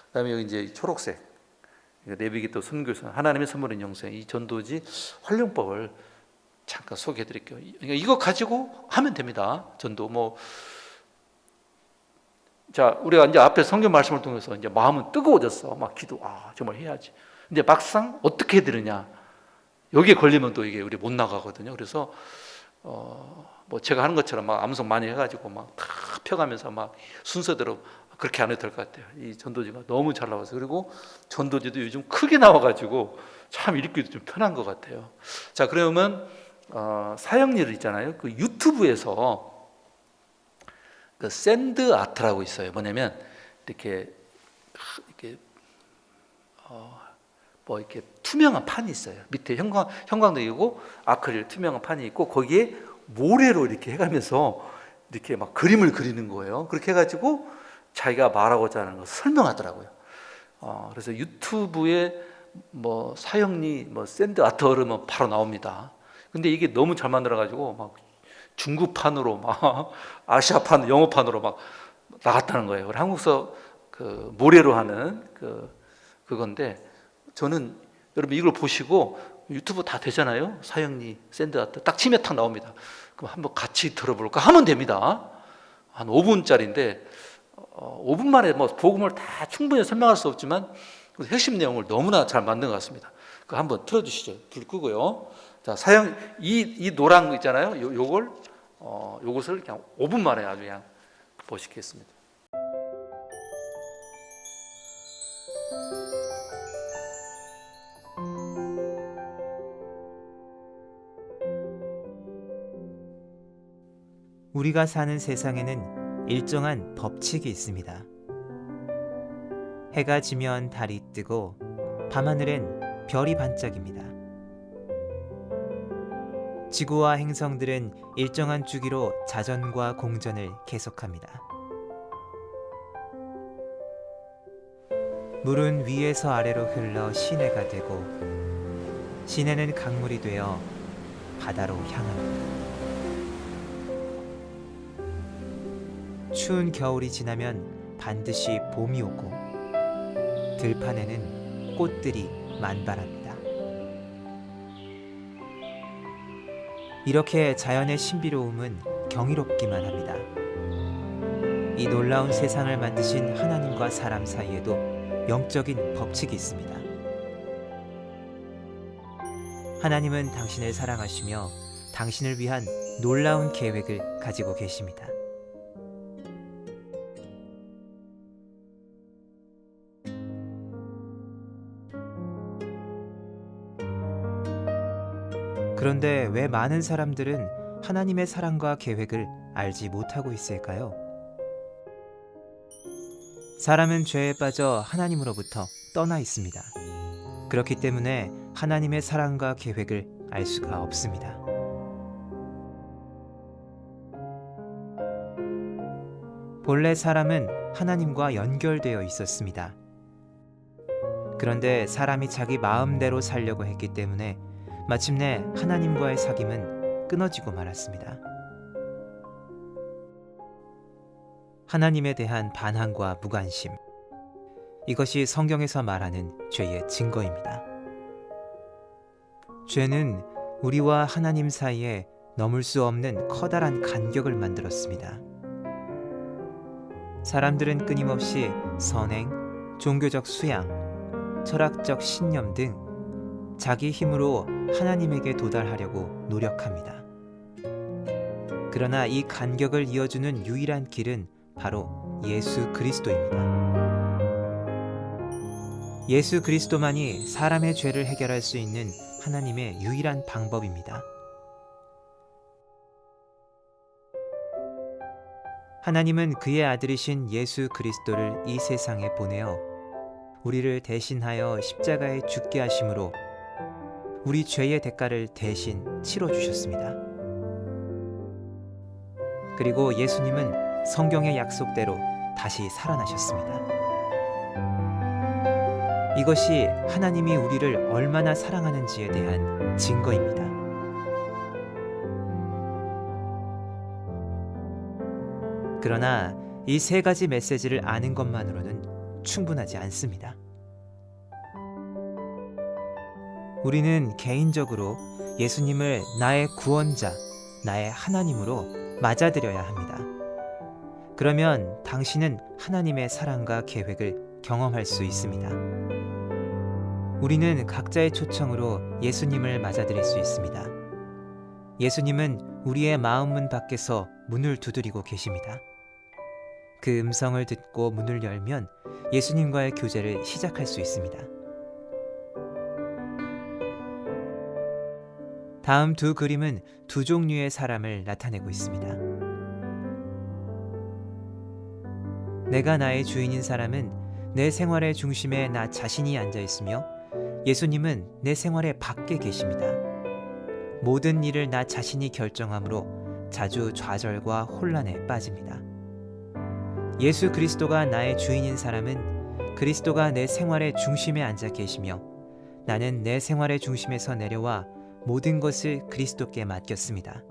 그다음에 여기 이제 초록색 내비게또 선교선 하나님의 선물인 영생 이 전도지 활용법을 잠깐 소개해드릴게요. 그러니까 이거 가지고 하면 됩니다. 전도 자, 우리가 이제 앞에 성경 말씀을 통해서 이제 마음은 뜨거워졌어. 막 기도, 정말 해야지. 근데 막상 어떻게 해야 되느냐? 여기에 걸리면 또 이게 우리 못 나가거든요. 그래서, 제가 하는 것처럼 막 암송 많이 해가지고 막 다 펴가면서 막 순서대로 그렇게 안 해도 될 것 같아요. 이 전도지가 너무 잘 나와서. 그리고 전도지도 요즘 크게 나와가지고 참 읽기도 좀 편한 것 같아요. 자, 그러면, 사형리를 있잖아요. 그 유튜브에서 그 샌드 아트라고 있어요. 뭐냐면 이렇게 투명한 판이 있어요. 밑에 형광도 있고 아크릴 투명한 판이 있고 거기에 모래로 이렇게 해가면서 이렇게 막 그림을 그리는 거예요. 그렇게 해가지고 자기가 말하고자 하는 것을 설명하더라고요. 그래서 유튜브에 사형리 샌드 아트 그러면 바로 나옵니다. 근데 이게 너무 잘 만들어가지고 막 중국판으로 막 아시아판, 영어판으로 막 나갔다는 거예요. 한국서 그 모래로 하는 그건데 저는 여러분 이걸 보시고 유튜브 다 되잖아요. 사형리 샌드 아트 딱 치면 탁 나옵니다. 그럼 한번 같이 들어볼까 하면 됩니다. 한 5분짜리인데 5분 만에 복음을 다 충분히 설명할 수 없지만 핵심 내용을 너무나 잘 만든 것 같습니다. 그거 한번 틀어주시죠. 불 끄고요. 자, 이 노란 거 있잖아요. 요것을 그냥 5분 만에 아주 그냥 보시겠습니다. 우리가 사는 세상에는 일정한 법칙이 있습니다. 해가 지면 달이 뜨고 밤하늘엔 별이 반짝입니다. 지구와 행성들은 일정한 주기로 자전과 공전을 계속합니다. 물은 위에서 아래로 흘러 시내가 되고 시내는 강물이 되어 바다로 향합니다. 추운 겨울이 지나면 반드시 봄이 오고 들판에는 꽃들이 만발합니다. 이렇게 자연의 신비로움은 경이롭기만 합니다. 이 놀라운 세상을 만드신 하나님과 사람 사이에도 영적인 법칙이 있습니다. 하나님은 당신을 사랑하시며 당신을 위한 놀라운 계획을 가지고 계십니다. 그런데 왜 많은 사람들은 하나님의 사랑과 계획을 알지 못하고 있을까요? 사람은 죄에 빠져 하나님으로부터 떠나 있습니다. 그렇기 때문에 하나님의 사랑과 계획을 알 수가 없습니다. 본래 사람은 하나님과 연결되어 있었습니다. 그런데 사람이 자기 마음대로 살려고 했기 때문에 마침내 하나님과의 사귐은 끊어지고 말았습니다. 하나님에 대한 반항과 무관심, 이것이 성경에서 말하는 죄의 증거입니다. 죄는 우리와 하나님 사이에 넘을 수 없는 커다란 간격을 만들었습니다. 사람들은 끊임없이 선행, 종교적 수양, 철학적 신념 등 자기 힘으로 하나님에게 도달하려고 노력합니다. 그러나 이 간격을 이어주는 유일한 길은 바로 예수 그리스도입니다. 예수 그리스도만이 사람의 죄를 해결할 수 있는 하나님의 유일한 방법입니다. 하나님은 그의 아들이신 예수 그리스도를 이 세상에 보내어 우리를 대신하여 십자가에 죽게 하심으로 우리 죄의 대가를 대신 치러주셨습니다. 그리고 예수님은 성경의 약속대로 다시 살아나셨습니다. 이것이 하나님이 우리를 얼마나 사랑하는지에 대한 증거입니다. 그러나 이 세 가지 메시지를 아는 것만으로는 충분하지 않습니다. 우리는 개인적으로 예수님을 나의 구원자, 나의 하나님으로 맞아들여야 합니다. 그러면 당신은 하나님의 사랑과 계획을 경험할 수 있습니다. 우리는 각자의 초청으로 예수님을 맞아들일 수 있습니다. 예수님은 우리의 마음문 밖에서 문을 두드리고 계십니다. 그 음성을 듣고 문을 열면 예수님과의 교제를 시작할 수 있습니다. 다음 두 그림은 두 종류의 사람을 나타내고 있습니다. 내가 나의 주인인 사람은 내 생활의 중심에 나 자신이 앉아 있으며 예수님은 내 생활의 밖에 계십니다. 모든 일을 나 자신이 결정하므로 자주 좌절과 혼란에 빠집니다. 예수 그리스도가 나의 주인인 사람은 그리스도가 내 생활의 중심에 앉아 계시며 나는 내 생활의 중심에서 내려와 모든 것을 그리스도께 맡겼습니다.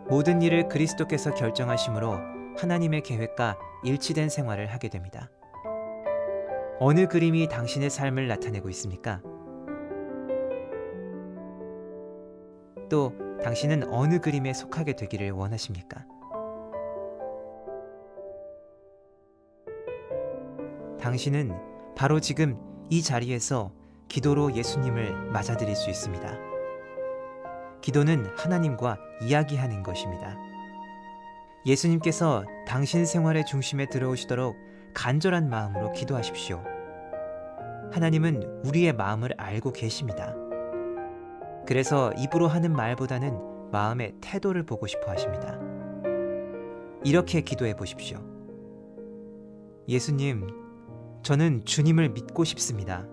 모든 일을 그리스도께서 결정하심으로 하나님의 계획과 일치된 생활을 하게 됩니다. 어느 그림이 당신의 삶을 나타내고 있습니까? 또 당신은 어느 그림에 속하게 되기를 원하십니까? 당신은 바로 지금 이 자리에서 기도로 예수님을 맞아들일 수 있습니다. 기도는 하나님과 이야기하는 것입니다. 예수님께서 당신 생활의 중심에 들어오시도록 간절한 마음으로 기도하십시오. 하나님은 우리의 마음을 알고 계십니다. 그래서 입으로 하는 말보다는 마음의 태도를 보고 싶어 하십니다. 이렇게 기도해 보십시오. 예수님, 저는 주님을 믿고 싶습니다.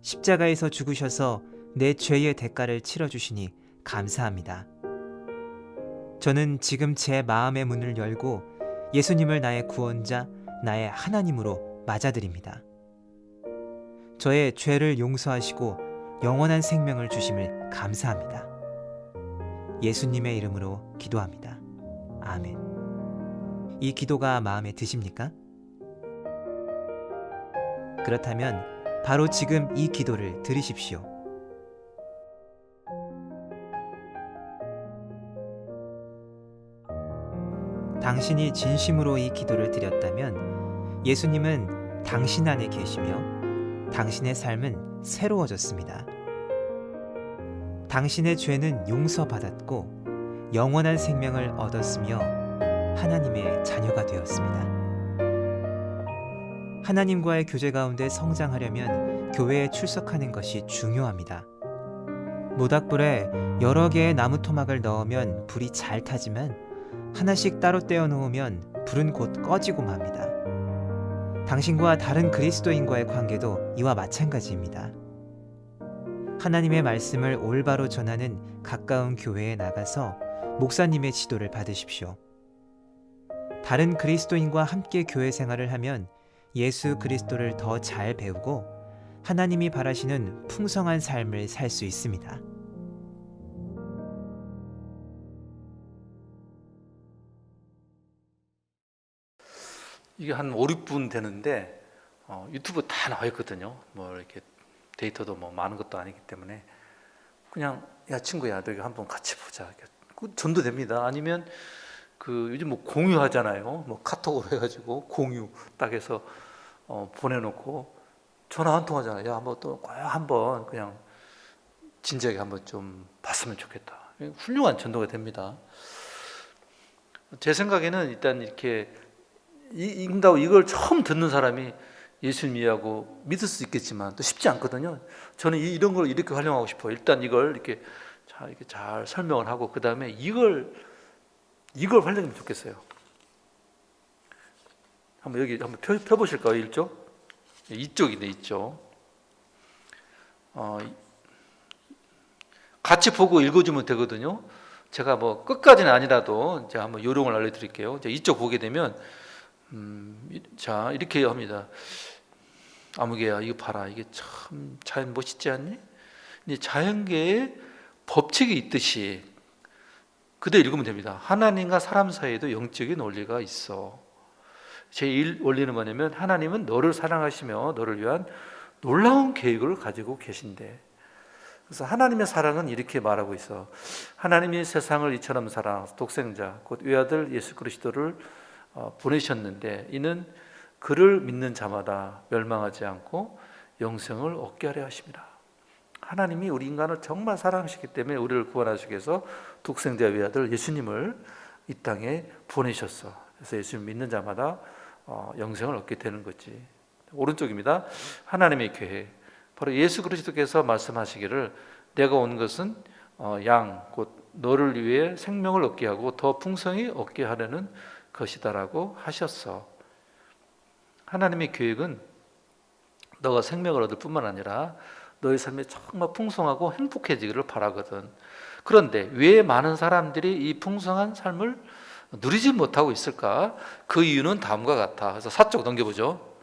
십자가에서 죽으셔서 내 죄의 대가를 치러주시니 감사합니다. 저는 지금 제 마음의 문을 열고 예수님을 나의 구원자, 나의 하나님으로 맞아들입니다. 저의 죄를 용서하시고 영원한 생명을 주심을 감사합니다. 예수님의 이름으로 기도합니다. 아멘. 이 기도가 마음에 드십니까? 그렇다면 바로 지금 이 기도를 드리십시오. 당신이 진심으로 이 기도를 드렸다면 예수님은 당신 안에 계시며 당신의 삶은 새로워졌습니다. 당신의 죄는 용서받았고 영원한 생명을 얻었으며 하나님의 자녀가 되었습니다. 하나님과의 교제 가운데 성장하려면 교회에 출석하는 것이 중요합니다. 모닥불에 여러 개의 나무 토막을 넣으면 불이 잘 타지만 하나씩 따로 떼어 놓으면 불은 곧 꺼지고 맙니다. 당신과 다른 그리스도인과의 관계도 이와 마찬가지입니다. 하나님의 말씀을 올바로 전하는 가까운 교회에 나가서 목사님의 지도를 받으십시오. 다른 그리스도인과 함께 교회 생활을 하면 예수 그리스도를 더 잘 배우고 하나님이 바라시는 풍성한 삶을 살 수 있습니다. 이게 한 5, 6분 되는데 유튜브 다 나와 있거든요. 뭐 이렇게 데이터도 뭐 많은 것도 아니기 때문에 그냥 야 친구야 너 이거 한번 같이 보자. 전도 됩니다. 아니면 그 요즘 뭐 공유하잖아요. 뭐 카톡으로 해가지고 공유 딱 해서 보내놓고 전화 한 통 하잖아요. 야 한번 또 한번 그냥 진지하게 한번 좀 봤으면 좋겠다. 훌륭한 전도가 됩니다. 제 생각에는 일단 이렇게 읽는다고 이걸 처음 듣는 사람이 예수님 이해하고 믿을 수 있겠지만 또 쉽지 않거든요. 저는 이런 걸 이렇게 활용하고 싶어요. 일단 이걸 이렇게 잘 설명을 하고 그 다음에 이걸 활용하면 좋겠어요. 한번 여기 한번 펴보실까요? 이쪽인데 이쪽. 같이 보고 읽어주면 되거든요. 제가 뭐 끝까지는 아니라도 제가 한번 요령을 알려드릴게요. 이쪽 보게 되면 자 이렇게 합니다. 아무개야 이거 봐라, 이게 참 자연 멋있지 않니? 근데 자연계에 법칙이 있듯이 그대로 읽으면 됩니다. 하나님과 사람 사이에도 영적인 원리가 있어. 제1 원리는 뭐냐면 하나님은 너를 사랑하시며 너를 위한 놀라운 계획을 가지고 계신데, 그래서 하나님의 사랑은 이렇게 말하고 있어. 하나님이 세상을 이처럼 사랑 독생자 곧 외아들 예수 그리스도를 보내셨는데 이는 그를 믿는 자마다 멸망하지 않고 영생을 얻게 하려 하십니다. 하나님이 우리 인간을 정말 사랑하시기 때문에 우리를 구원하시기 위해서 독생자 외아들 예수님을 이 땅에 보내셨어. 그래서 예수님 믿는 자마다 영생을 얻게 되는 거지. 오른쪽입니다. 하나님의 계획. 바로 예수 그리스도께서 말씀하시기를 내가 온 것은 양 곧 너를 위해 생명을 얻게 하고 더 풍성히 얻게 하려는 것이다라고 하셨어. 하나님의 계획은 너가 생명을 얻을 뿐만 아니라 너의 삶이 정말 풍성하고 행복해지기를 바라거든. 그런데 왜 많은 사람들이 이 풍성한 삶을 누리지 못하고 있을까? 그 이유는 다음과 같아. 그래서 4쪽 넘겨보죠.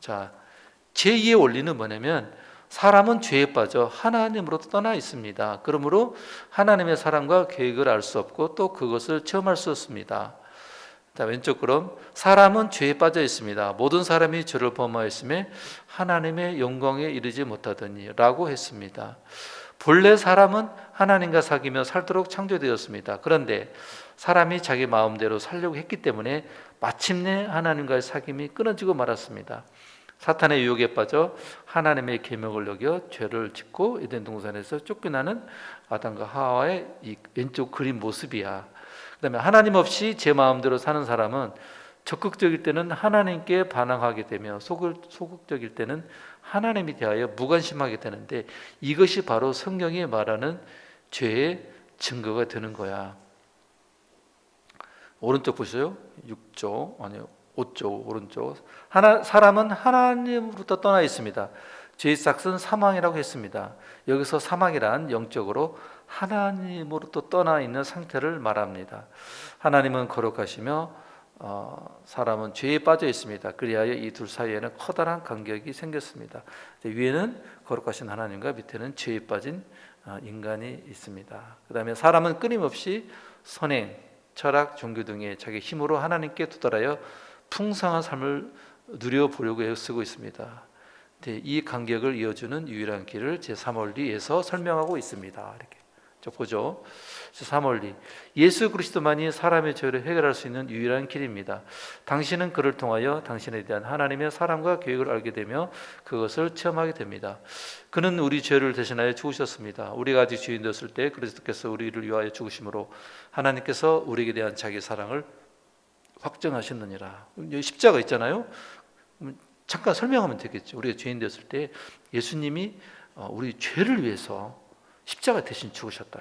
자, 제2의 원리는 뭐냐면 사람은 죄에 빠져 하나님으로부터 떠나 있습니다. 그러므로 하나님의 사랑과 계획을 알 수 없고 또 그것을 체험할 수 없습니다. 자, 왼쪽 그럼 사람은 죄에 빠져 있습니다. 모든 사람이 죄를 범하였음에 하나님의 영광에 이르지 못하더니 라고 했습니다. 본래 사람은 하나님과 사귀며 살도록 창조되었습니다. 그런데 사람이 자기 마음대로 살려고 했기 때문에 마침내 하나님과의 사귐이 끊어지고 말았습니다. 사탄의 유혹에 빠져 하나님의 계명을 어겨 죄를 짓고 에덴 동산에서 쫓겨나는 아담과 하와의 이 왼쪽 그림 모습이야. 그다음에 하나님 없이 제 마음대로 사는 사람은 적극적일 때는 하나님께 반항하게 되며 소극적일 때는 하나님에 대하여 무관심하게 되는데 이것이 바로 성경이 말하는 죄의 증거가 되는 거야. 오른쪽 보세요. 6조 아니요 5조 오른쪽. 사람은 하나님으로부터 떠나 있습니다. 죄의 싹은 사망이라고 했습니다. 여기서 사망이란 영적으로 하나님으로부터 떠나 있는 상태를 말합니다. 하나님은 거룩하시며 사람은 죄에 빠져 있습니다. 그리하여 이 둘 사이에는 커다란 간격이 생겼습니다. 위에는 거룩하신 하나님과 밑에는 죄에 빠진 인간이 있습니다. 그 다음에 사람은 끊임없이 선행, 철학, 종교 등의 자기 힘으로 하나님께 도달하여 풍성한 삶을 누려보려고 애쓰고 있습니다. 이 간격을 이어주는 유일한 길을 제3원리에서 설명하고 있습니다. 이렇게 보죠. 제3원리, 예수 그리스도만이 사람의 죄를 해결할 수 있는 유일한 길입니다. 당신은 그를 통하여 당신에 대한 하나님의 사랑과 계획을 알게 되며 그것을 체험하게 됩니다. 그는 우리 죄를 대신하여 죽으셨습니다. 우리가 아직 죄인 되었을 때 그리스도께서 우리를 위하여 죽으심으로 하나님께서 우리에게 대한 자기 사랑을 확정하셨느니라. 여기 십자가 있잖아요. 잠깐 설명하면 되겠죠. 우리가 죄인 되었을 때 예수님이 우리 죄를 위해서 십자가 대신 죽으셨다.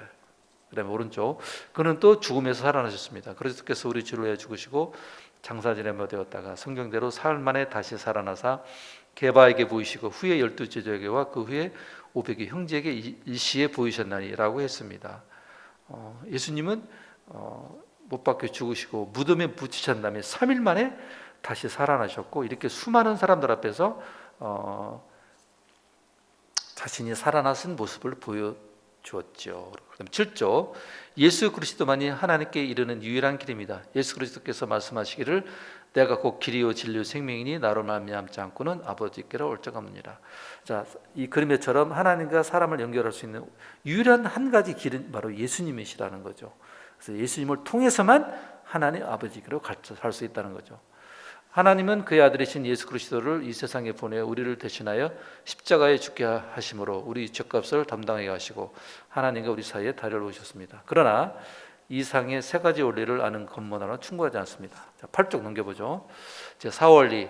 그다음에 오른쪽, 그는 또 죽음에서 살아나셨습니다. 그리스도께서 우리 죄를 위해 죽으시고 장사진에 되었다가 성경대로 사흘 만에 다시 살아나사 게바에게 보이시고 후에 12제자에게와 그 후에 500의 형제에게 일시에 보이셨나니라고 했습니다. 예수님은 못 박혀 죽으시고 무덤에 묻히신 다음에 3일 만에 다시 살아나셨고, 이렇게 수많은 사람들 앞에서 자신이 살아나신 모습을 보여주었죠. 그럼 7조, 예수 그리스도만이 하나님께 이르는 유일한 길입니다. 예수 그리스도께서 말씀하시기를 내가 곧 길이요 진리요 생명이니 나로 말미암지 않고는 아버지께로 올 자가 없느니라. 자, 이 그림에처럼 하나님과 사람을 연결할 수 있는 유일한 한 가지 길은 바로 예수님이시라는 거죠. 그래서 예수님을 통해서만 하나님 아버지께로 갈 수 있다는 거죠. 하나님은 그의 아들이신 예수 그리스도를 이 세상에 보내 우리를 대신하여 십자가에 죽게 하심으로 우리 죄값을 담당하게 하시고 하나님과 우리 사이에 다리를 놓으셨습니다. 그러나 이 상의 세 가지 원리를 아는 것만으로는 충분하지 않습니다. 자, 8쪽 넘겨보죠. 제4원리,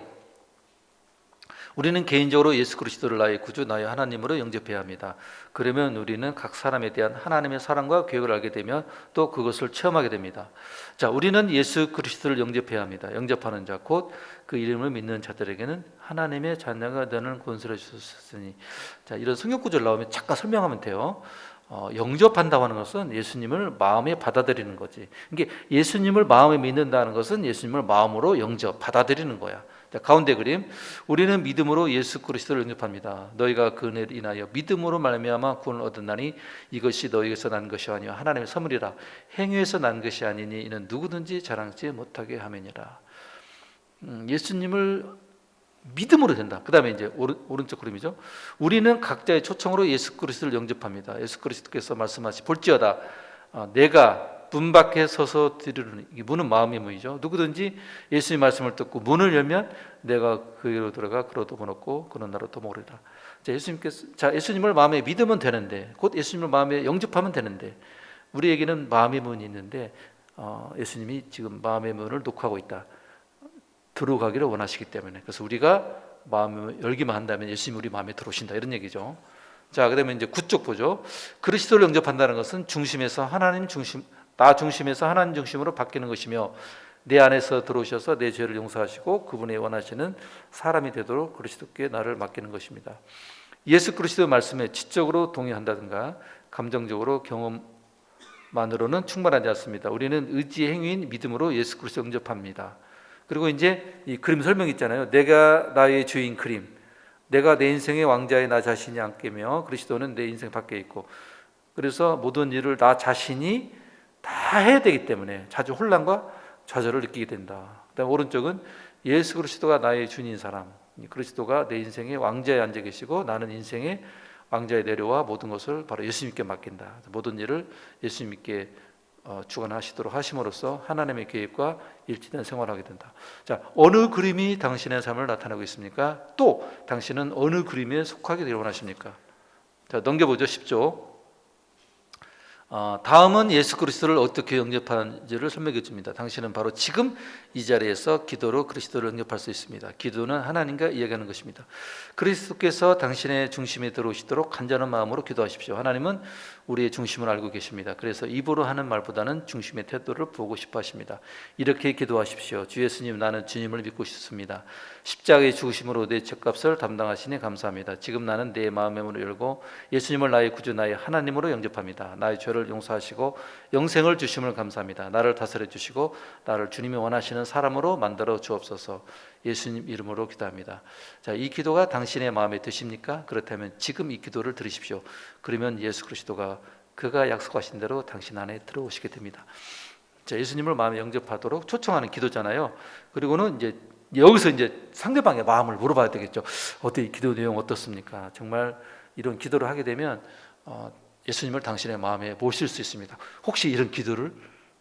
우리는 개인적으로 예수 그리스도를 나의 구주, 나의 하나님으로 영접해야 합니다. 그러면 우리는 각 사람에 대한 하나님의 사랑과 계획을 알게 되면 또 그것을 체험하게 됩니다. 자, 우리는 예수 그리스도를 영접해야 합니다. 영접하는 자, 곧 그 이름을 믿는 자들에게는 하나님의 자녀가 되는 권세를 주셨으니. 자, 이런 성경 구절 나오면 잠깐 설명하면 돼요. 영접한다고 하는 것은 예수님을 마음에 받아들이는 거지. 이게 예수님을 마음에 믿는다는 것은 예수님을 마음으로 받아들이는 거야. 자, 가운데 그림, 우리는 믿음으로 예수 그리스도를 영접합니다. 너희가 그 은혜를 인하여 믿음으로 말미암아 구원을 얻었나니 이것이 너희에게서 난 것이 아니요 하나님의 선물이라. 행위에서 난 것이 아니니 이는 누구든지 자랑치 못하게 함이니라. 예수님을 믿음으로 된다. 그 다음에 이제 오른쪽 그림이죠. 우리는 각자의 초청으로 예수 그리스도를 영접합니다. 예수 그리스도께서 말씀하시 볼지어다 내가 문 밖에 서서 드리르니. 문은 마음의 문이죠. 누구든지 예수의 말씀을 듣고 문을 열면 내가 그에게로 들어가 그로 도 먹고 그는 나로 도 먹으리라. 자, 예수님을 마음에 믿으면 되는데, 곧 예수님을 마음에 영접하면 되는데, 우리에게는 마음의 문이 있는데 예수님이 지금 마음의 문을 녹화하고 있다. 들어가기를 원하시기 때문에. 그래서 우리가 마음을 열기만 한다면 예수님이 우리 마음에 들어오신다, 이런 얘기죠. 자, 그다음에 이제 9쪽 보죠. 그리스도를 영접한다는 것은 중심에서 하나님 중심, 나 중심에서 하나님 중심으로 바뀌는 것이며 내 안에서 들어오셔서 내 죄를 용서하시고 그분의 원하시는 사람이 되도록 그리스도께 나를 맡기는 것입니다. 예수 그리스도 말씀에 지적으로 동의한다든가 감정적으로 경험만으로는 충분하지 않습니다. 우리는 의지의 행위인 믿음으로 예수 그리스도 영접합니다. 그리고 이제 이 그림 설명 있잖아요. 내가 나의 주인 그림, 내가 내 인생의 왕자의 나 자신이 앉게며 그리스도는 내 인생 밖에 있고, 그래서 모든 일을 나 자신이 다 해야 되기 때문에 자주 혼란과 좌절을 느끼게 된다. 그다음 오른쪽은 예수 그리스도가 나의 주인인 사람, 그리스도가 내 인생의 왕자에 앉아 계시고 나는 인생의 왕자에 내려와 모든 것을 바로 예수님께 맡긴다. 모든 일을 예수님께 주관하시도록 하심으로써 하나님의 계획과 일치된 생활을 하게 된다. 자, 어느 그림이 당신의 삶을 나타내고 있습니까? 또 당신은 어느 그림에 속하게 되길 원하십니까? 자, 넘겨보죠. 10조. 다음은 예수 그리스도를 어떻게 영접하는지를 설명해 줍니다. 당신은 바로 지금 이 자리에서 기도로 그리스도를 영접할 수 있습니다. 기도는 하나님과 이야기하는 것입니다. 그리스도께서 당신의 중심에 들어오시도록 간절한 마음으로 기도하십시오. 하나님은 우리의 중심을 알고 계십니다. 그래서 입으로 하는 말보다는 중심의 태도를 보고 싶어 하십니다. 이렇게 기도하십시오. 주 예수님, 나는 주님을 믿고 싶습니다. 십자가의 죽으심으로 내 죄값을 담당하시니 감사합니다. 지금 나는 내 마음의 문을 열고 예수님을 나의 구주, 나의 하나님으로 영접합니다. 나의 죄를 용서하시고 영생을 주심을 감사합니다. 나를 다스려 주시고 나를 주님이 원하시는 사람으로 만들어 주옵소서. 예수님 이름으로 기도합니다. 자, 이 기도가 당신의 마음에 드십니까? 그렇다면 지금 이 기도를 들으십시오. 그러면 예수 그리스도가 그가 약속하신 대로 당신 안에 들어오시게 됩니다. 자, 예수님을 마음에 영접하도록 초청하는 기도잖아요. 그리고는 이제 여기서 이제 상대방의 마음을 물어봐야 되겠죠. 어떻게 기도 내용 어떻습니까? 정말 이런 기도를 하게 되면 예수님을 당신의 마음에 모실 수 있습니다. 혹시 이런 기도를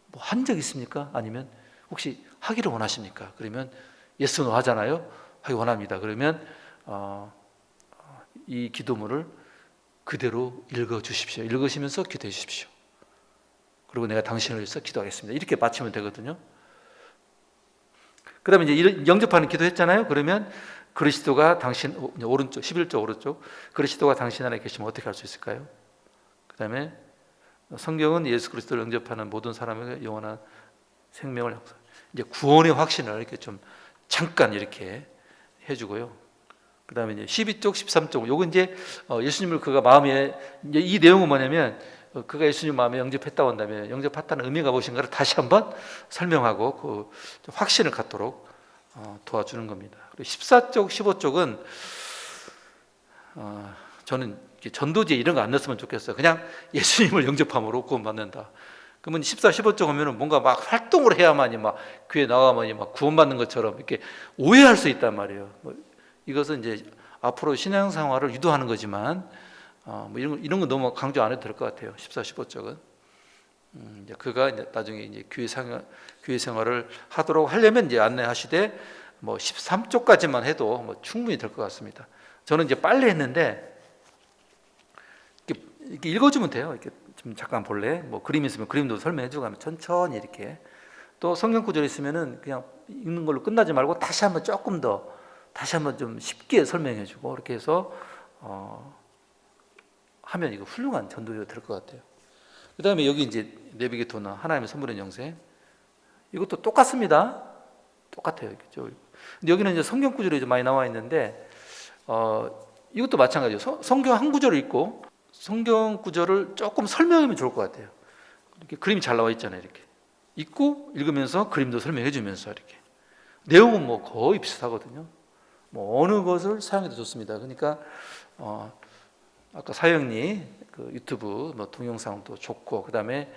뭐 한 적 있습니까? 아니면 혹시 하기를 원하십니까? 그러면 예스 노 하잖아요. 하기 원합니다. 그러면 이 기도문을 그대로 읽어 주십시오. 읽으시면서 기도해 주십시오. 그리고 내가 당신을 위해서 기도하겠습니다. 이렇게 마치면 되거든요. 그 다음에 이제 영접하는 기도 했잖아요. 그러면 그리스도가 당신 오른쪽 11조 오른쪽 그리스도가 당신 안에 계시면 어떻게 할 수 있을까요? 그 다음에 성경은 예수 그리스도를 영접하는 모든 사람에게 영원한 생명을 이제 구원의 확신을 이렇게 좀 잠깐 이렇게 해주고요. 그 다음에 이제 12쪽 13쪽 요거 이제 예수님을 그가 마음에 이제 이 내용은 뭐냐면 그가 예수님 마음에 영접했다고 한다면 영접했다는 의미가 무엇인가를 다시 한번 설명하고 그 확신을 갖도록 도와주는 겁니다. 그리고 14쪽 15쪽은 저는 전도지에 이런 거 안 넣었으면 좋겠어요. 그냥 예수님을 영접함으로 구원받는다. 그러면 14, 15쪽 하면은 뭔가 막 활동을 해야만이 막 교회 나가만이 막 구원받는 것처럼 이렇게 오해할 수 있단 말이에요. 이것은 이제 앞으로 신앙생활을 유도하는 거지만 뭐 이런 거 너무 강조 안 해도 될 것 같아요. 14, 15쪽은 이제 그가 이제 나중에 이제 교회 생활을 하도록 하려면 이제 안내하시되 뭐 13쪽까지만 해도 뭐 충분히 될 것 같습니다. 저는 이제 빨리 했는데 이렇게 읽어주면 돼요. 이렇게 좀 잠깐 볼래? 뭐 그림 있으면 그림도 설명해주고 하면 천천히 이렇게 또 성경 구절 있으면은 그냥 읽는 걸로 끝나지 말고 다시 한번 조금 더 다시 한번 좀 쉽게 설명해주고 이렇게 해서 하면 이거 훌륭한 전도가 될 것 같아요. 그 다음에 여기 이제 내비게이터나 하나님의 선물의 영생 이것도 똑같습니다. 똑같아요. 근데 여기는 이제 성경 구절이 좀 많이 나와 있는데 이것도 마찬가지예요. 성경 한 구절을 읽고 성경 구절을 조금 설명하면 좋을 것 같아요. 이렇게 그림이 잘 나와 있잖아요. 이렇게 읽고 읽으면서 그림도 설명해 주면서 이렇게 내용은 뭐 거의 비슷하거든요. 뭐 어느 것을 사용해도 좋습니다. 그러니까 아까 사영리 그 유튜브 뭐 동영상도 좋고 그 다음에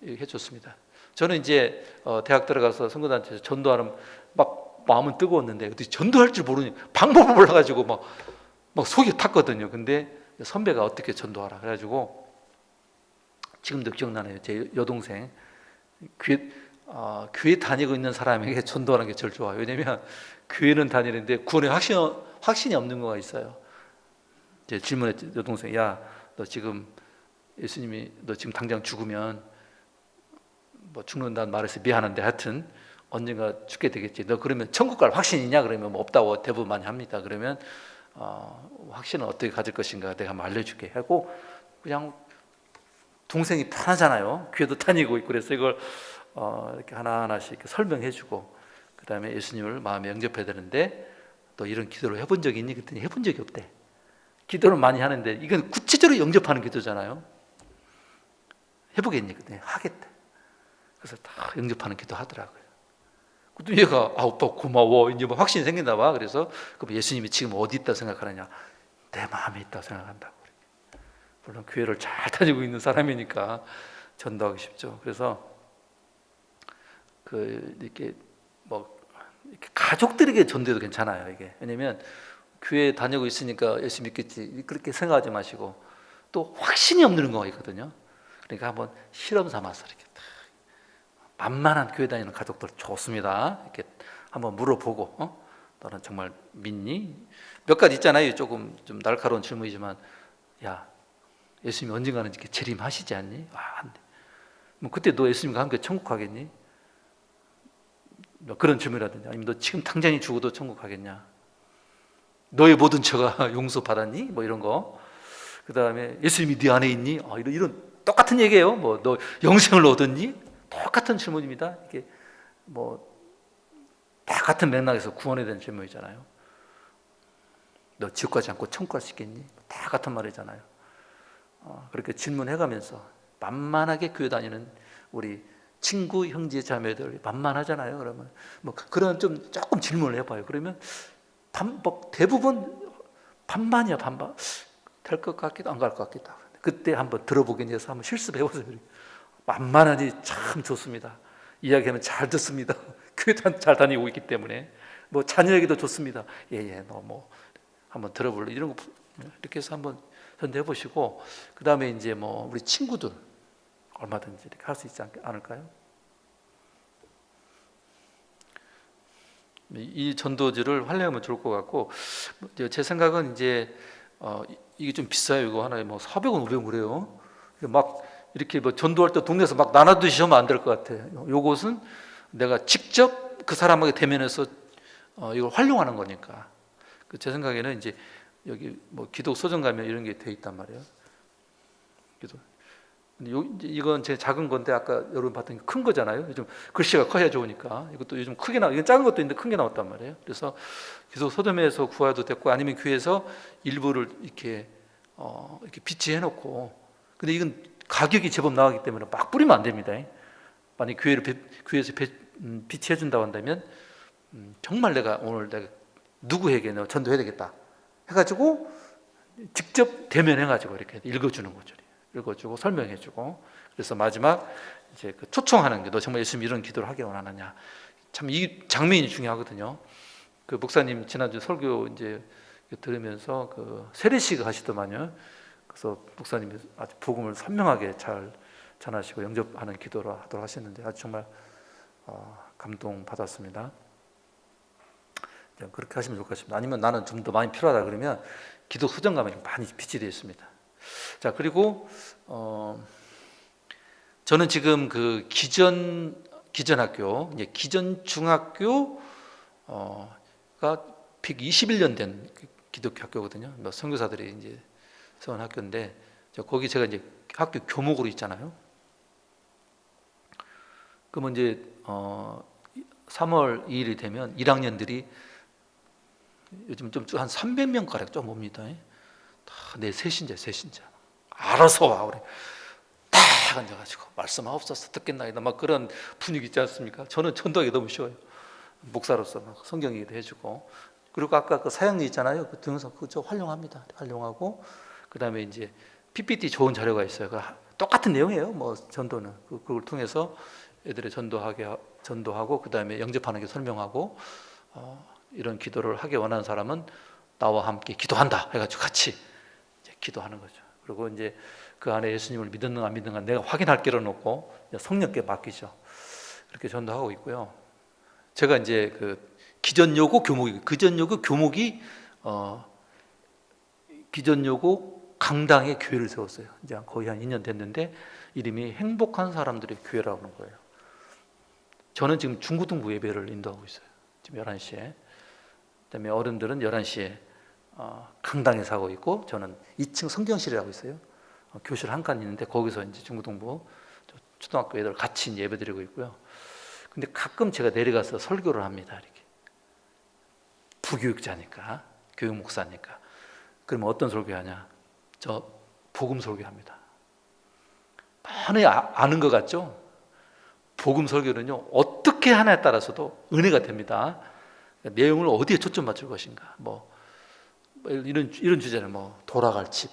해줬습니다. 저는 이제 대학 들어가서 선거단체에서 전도하는 막 마음은 뜨거웠는데 어떻게 전도할 줄 모르니 방법을 몰라가지고 막 속이 탔거든요. 근데 선배가 어떻게 전도하라 그래가지고 지금도 기억나네요. 제 여동생 교회 다니고 있는 사람에게 전도하는 게 제일 좋아요. 왜냐면 교회는 다니는데 구원에 확신이 없는 거가 있어요. 제 질문했죠. 여동생, 야, 너 지금 예수님이 너 지금 당장 죽으면 뭐 죽는다는 말해서 미안한데 하여튼 언젠가 죽게 되겠지. 너 그러면 천국 갈 확신 있냐? 그러면 뭐 없다고 대부분 많이 합니다. 그러면 확신은 어떻게 가질 것인가 내가 한번 알려줄게 하고 그냥 동생이 편하잖아요. 교회도 다니고 있고 그래서 이걸 이렇게 하나하나씩 이렇게 설명해주고 그 다음에 예수님을 마음에 영접해야 되는데 또 이런 기도를 해본 적이 있니? 그랬더니 해본 적이 없대. 기도를 많이 하는데 이건 구체적으로 영접하는 기도잖아요. 해보겠니? 그랬더니 하겠대. 그래서 다 영접하는 기도 하더라고요. 그랬더니 얘가 오빠 고마워 이제 뭐 확신이 생긴다 봐. 그래서 그럼 예수님이 지금 어디 있다 생각하느냐? 내 마음에 있다 생각한다고. 물론 교회를 잘 다니고 있는 사람이니까 전도하기 쉽죠. 그래서 이렇게 가족들에게 전도해도 괜찮아요. 이게 왜냐면 교회 다니고 있으니까 예수 믿겠지 그렇게 생각하지 마시고 또 확신이 없는 거가 있거든요. 그러니까 한번 실험 삼아서 이렇게 만만한 교회 다니는 가족들 좋습니다. 이렇게 한번 물어보고 너는 정말 믿니? 몇 가지 있잖아요. 조금 좀 날카로운 질문이지만 야 예수님이 언젠가는 이렇게 재림하시지 않니? 안 돼. 뭐 그때 너 예수님과 함께 천국 가겠니? 그런 질문이라든지 아니면 너 지금 당장이 죽어도 천국 가겠냐? 너의 모든 죄가 용서받았니? 뭐 이런 거. 그 다음에 예수님이 네 안에 있니? 이런 똑같은 얘기예요. 뭐 너 영생을 얻었니? 똑같은 질문입니다. 이게 뭐 다 같은 맥락에서 구원에 대한 질문이잖아요. 너 지옥 가지 않고 천국 갈 수 있겠니? 다 같은 말이잖아요. 그렇게 질문해가면서 만만하게 교회 다니는 우리 친구, 형제, 자매들 만만하잖아요. 그러면 뭐 그런 좀 조금 질문을 해봐요. 그러면 대부분 반반이야 반반. 될 것 같기도 안 갈 것 같기도 하고. 그때 한번 들어보겠니 해서 한번 실습해보세요. 만만하니 참 좋습니다. 이야기하면 잘 듣습니다. 교회도 잘 다니고 있기 때문에 뭐 자녀에게도 좋습니다. 예예, 너 뭐 한번 들어볼래? 이런 거 이렇게 해서 한번 전도해 보시고, 그 다음에 이제 뭐 우리 친구들 얼마든지 이렇게 할 수 있지 않을까요? 이 전도지를 활용하면 좋을 것 같고, 제 생각은 이제 이게 좀 비싸요. 이거 하나에 뭐 400원, 500원 그래요. 막 이렇게 뭐 전도할 때 동네에서 막 나눠 드시면 안 될 것 같아요. 요것은 내가 직접 그 사람에게 대면해서 이걸 활용하는 거니까. 제 생각에는 이제 여기 뭐 기독 서점 가면 이런 게 돼 있단 말이에요. 기도. 이건 제 작은 건데 아까 여러분 봤던 게 큰 거잖아요. 요즘 글씨가 커야 좋으니까 이것도 요즘 크게 이건 작은 것도 있는데 큰 게 나왔단 말이에요. 그래서 기독 서점에서 구해도 됐고, 아니면 교회에서 일부를 이렇게 이렇게 비치해 놓고, 근데 이건 가격이 제법 나가기 때문에 막 뿌리면 안 됩니다. 만약 교회에서 비치해 준다고 한다면 정말 내가 오늘 내가 누구에게 전도해야 되겠다 해가지고 직접 대면해가지고 이렇게 읽어주는 거죠. 읽어주고 설명해주고, 그래서 마지막 이제 그 초청하는 게, 너 정말 예수님 이런 기도를 하기 원하느냐. 참 이 장면이 중요하거든요. 그 목사님 지난주 설교 이제 들으면서 그 세례식 하시더만요. 그래서 목사님이 아주 복음을 선명하게 잘 전하시고 영접하는 기도를 하도록 하셨는데 아주 정말 감동 받았습니다. 그렇게 하시면 좋을 것 같습니다. 아니면 나는 좀 더 많이 필요하다 그러면 기독 서점 가면 많이 빛이 되어 있습니다. 자, 그리고 저는 지금 그 기전학교, 이제 기전 중학교가 121년 된 기독교 학교거든요. 뭐 선교사들이 이제 세운 학교인데, 거기 제가 이제 학교 교목으로 있잖아요. 그러면 이제 3월 2일이 되면 1학년들이 요즘 좀 한 300명 가량 좀 옵니다. 다 내 세신자 알아서 와. 우리 딱 앉아가지고 말씀하옵소서 듣겠나이다 막 그런 분위기 있지 않습니까? 저는 전도하기 너무 쉬워요. 목사로서 막 성경 얘기도 해주고, 그리고 아까 그 사역리 있잖아요. 그 동영상 그저 활용합니다. 활용하고, 그 다음에 이제 PPT 좋은 자료가 있어요. 똑같은 내용이에요. 뭐 전도는 그걸 통해서 애들의 전도하고, 그 다음에 영접하는 게 설명하고, 이런 기도를 하기 원하는 사람은 나와 함께 기도한다 해가지고 같이 이제 기도하는 거죠. 그리고 이제 그 안에 예수님을 믿는가 안 믿는가 내가 확인할 길을 놓고 성령께 맡기죠. 그렇게 전도하고 있고요. 제가 이제 그 기전여고 교목이 기전여고 강당에 교회를 세웠어요. 이제 거의 한 2년 됐는데 이름이 행복한 사람들의 교회라고 하는 거예요. 저는 지금 중고등부 예배를 인도하고 있어요. 지금 11시에. 그다음에 어른들은 11시에 강당에서 하고 있고, 저는 2층 성경실에 하고 있어요. 교실 한 칸 있는데 거기서 이제 중고등부 초등학교 애들 같이 이제 예배드리고 있고요. 근데 가끔 제가 내려가서 설교를 합니다. 이렇게 부교육자니까, 교육 목사니까. 그러면 어떤 설교하냐? 저 복음 설교합니다. 많이 아는 것 같죠? 복음 설교는요, 어떻게 하냐에 따라서도 은혜가 됩니다. 내용을 어디에 초점 맞출 것인가, 뭐 이런 주제는 뭐 돌아갈 집,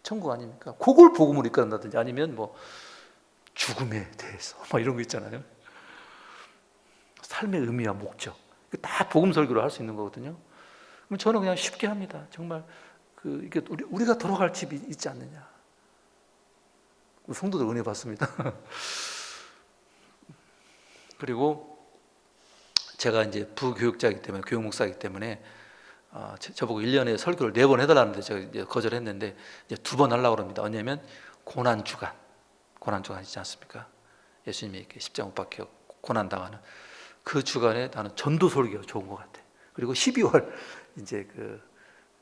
천국 아닙니까? 그걸 복음으로 이끌어낸다든지, 아니면 뭐 죽음에 대해서 뭐 이런 거 있잖아요. 삶의 의미와 목적, 다 복음 설교로 할 수 있는 거거든요. 그럼 저는 그냥 쉽게 합니다. 정말 이게 우리가 돌아갈 집이 있지 않느냐. 우리 성도들 은혜 받습니다. 그리고 제가 이제 부교육자이기 때문에, 교육 목사이기 때문에 저보고 1년에 설교를 4번 해달라는데 제가 이제 거절했는데 이제 2번 하려고 합니다. 왜냐하면 고난주간 있지 않습니까? 예수님이 이렇게 십자가 못 박혀 고난당하는 그 주간에 나는 전도 설교가 좋은 것 같아. 그리고 12월 이제 그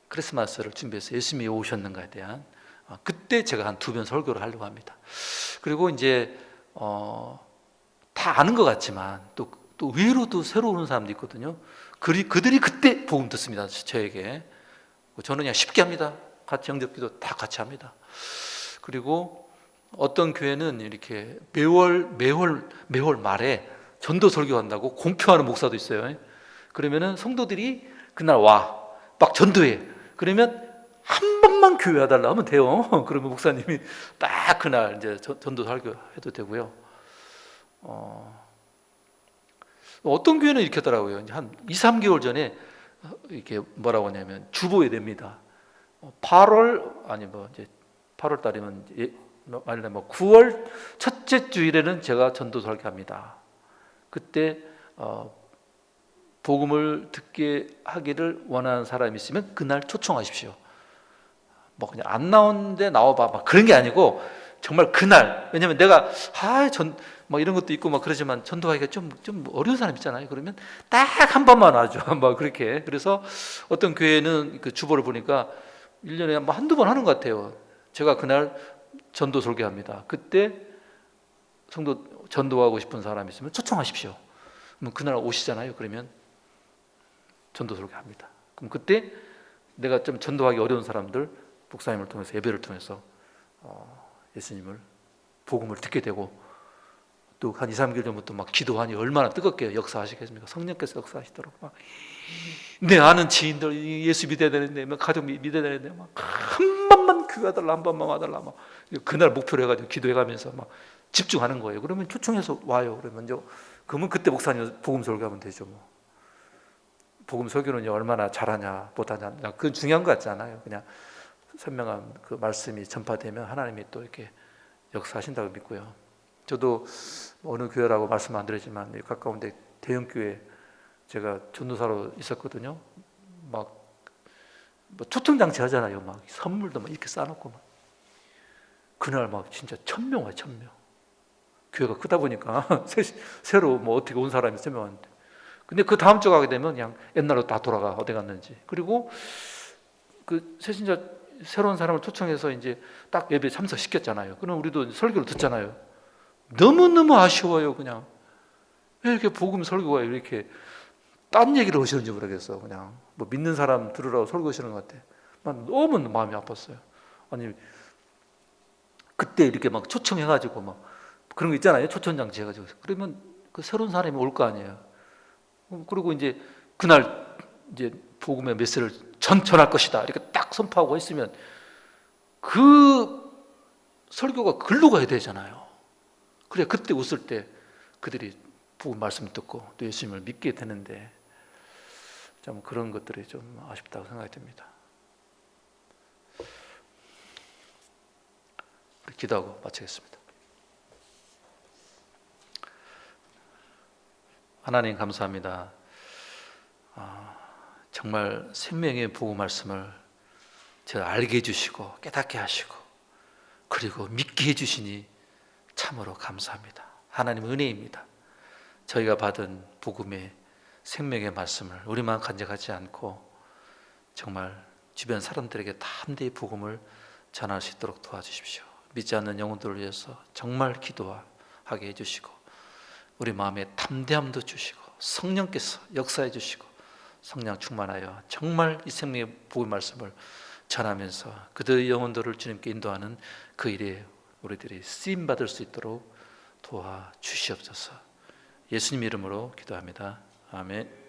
크리스마스를 준비해서 예수님이 오셨는가에 대한 그때 제가 한 2번 설교를 하려고 합니다. 그리고 이제 다 아는 것 같지만 또 의외로도 새로 오는 사람도 있거든요. 그들이 그때 복음 듣습니다. 저에게. 저는 그냥 쉽게 합니다. 같이 영접기도 다 같이 합니다. 그리고 어떤 교회는 이렇게 매월 말에 전도 설교한다고 공표하는 목사도 있어요. 그러면은 성도들이 그날 막 전도해. 그러면 한 번만 교회 와달라 하면 돼요. 그러면 목사님이 딱 그날 이제 전도 설교해도 되고요. 어떤 교회는 이렇게 하더라고요. 이제 한 2, 3개월 전에 이렇게 뭐라고 하냐면 주보에 냅니다. 8월 아니 뭐 이제 8월 달이면 말하면 뭐 9월 첫째 주일에는 제가 전도 설교합니다. 그때 복음을 듣게 하기를 원하는 사람이 있으면 그날 초청하십시오. 뭐 그냥 안 나오는데 나와봐 막 그런 게 아니고 정말 그날, 왜냐면 내가 뭐 이런 것도 있고 막 그러지만 전도하기가 좀 어려운 사람 있잖아요. 그러면 딱 한 번만 와줘. 막 그렇게. 그래서 어떤 교회는 그 주보를 보니까 1년에 뭐 한두 번 하는 것 같아요. 제가 그날 전도 설교합니다. 그때 성도 전도하고 싶은 사람이 있으면 초청하십시오. 그럼 그날 오시잖아요. 그러면 전도 설교합니다. 그럼 그때 내가 좀 전도하기 어려운 사람들 목사님을 통해서 예배를 통해서 예수님을 복음을 듣게 되고 또 한 2, 3개월 전부터 막 기도하니 얼마나 뜨겁게 역사하시겠습니까? 성령께서 역사하시도록 막 내 아는 지인들 예수 믿어야 되는데 막 가족 믿어야 되는데 막 한 번만 교회 와달라 한 번만 와달라 막 그날 목표로 해가지고 기도해가면서 막 집중하는 거예요. 그러면 초청해서 와요. 그러면 그때 목사님 복음 설교하면 되죠. 뭐 복음 설교는 얼마나 잘하냐 못하냐 그건 중요한 것 같지 않아요. 그냥 선명한 그 말씀이 전파되면 하나님이 또 이렇게 역사하신다고 믿고요. 저도 어느 교회라고 말씀 안 드리지만 가까운데 대형 교회 제가 전도사로 있었거든요. 막 뭐 초청장치 하잖아요. 막 선물도 막 이렇게 싸놓고 막 그날 막 진짜 1,000명 와요. 1,000명. 교회가 크다 보니까 새로 뭐 어떻게 온 사람이 1,000명 왔는데 근데 그 다음 주 가게 되면 그냥 옛날로 다 돌아가 어디 갔는지. 그리고 그 새신자 새로운 사람을 초청해서 이제 딱 예배 참석시켰잖아요. 그럼 우리도 설교를 듣잖아요. 너무너무 아쉬워요. 그냥 왜 이렇게 복음 설교가 이렇게 딴 얘기를 하시는지 모르겠어. 그냥 뭐 믿는 사람 들으라고 설교하시는 것 같아. 너무 마음이 아팠어요. 아니 그때 이렇게 막 초청해가지고 막 그런 거 있잖아요. 초청장치 해가지고 그러면 그 새로운 사람이 올 거 아니에요. 그리고 이제 그날 이제 복음의 메시지를 전할 것이다 이렇게 딱 선포하고 했으면 그 설교가 글로 가야 되잖아요. 그래 그때 웃을 때 그들이 복음 말씀 듣고 또 예수님을 믿게 되는데 좀 그런 것들이 좀 아쉽다고 생각이 듭니다. 우리 기도하고 마치겠습니다. 하나님 감사합니다. 정말 생명의 복음 말씀을 제가 알게 해주시고 깨닫게 하시고 그리고 믿게 해주시니 참으로 감사합니다. 하나님 은혜입니다. 저희가 받은 복음의 생명의 말씀을 우리만 간직하지 않고 정말 주변 사람들에게 담대히 복음을 전할 수 있도록 도와주십시오. 믿지 않는 영혼들을 위해서 정말 기도하게 해주시고 우리 마음에 담대함도 주시고 성령께서 역사해 주시고 성령 충만하여 정말 이 생명의 복음의 말씀을 전하면서 그들의 영혼들을 주님께 인도하는 그 일에 우리들이 쓰임받을 수 있도록 도와주시옵소서. 예수님 이름으로 기도합니다. 아멘.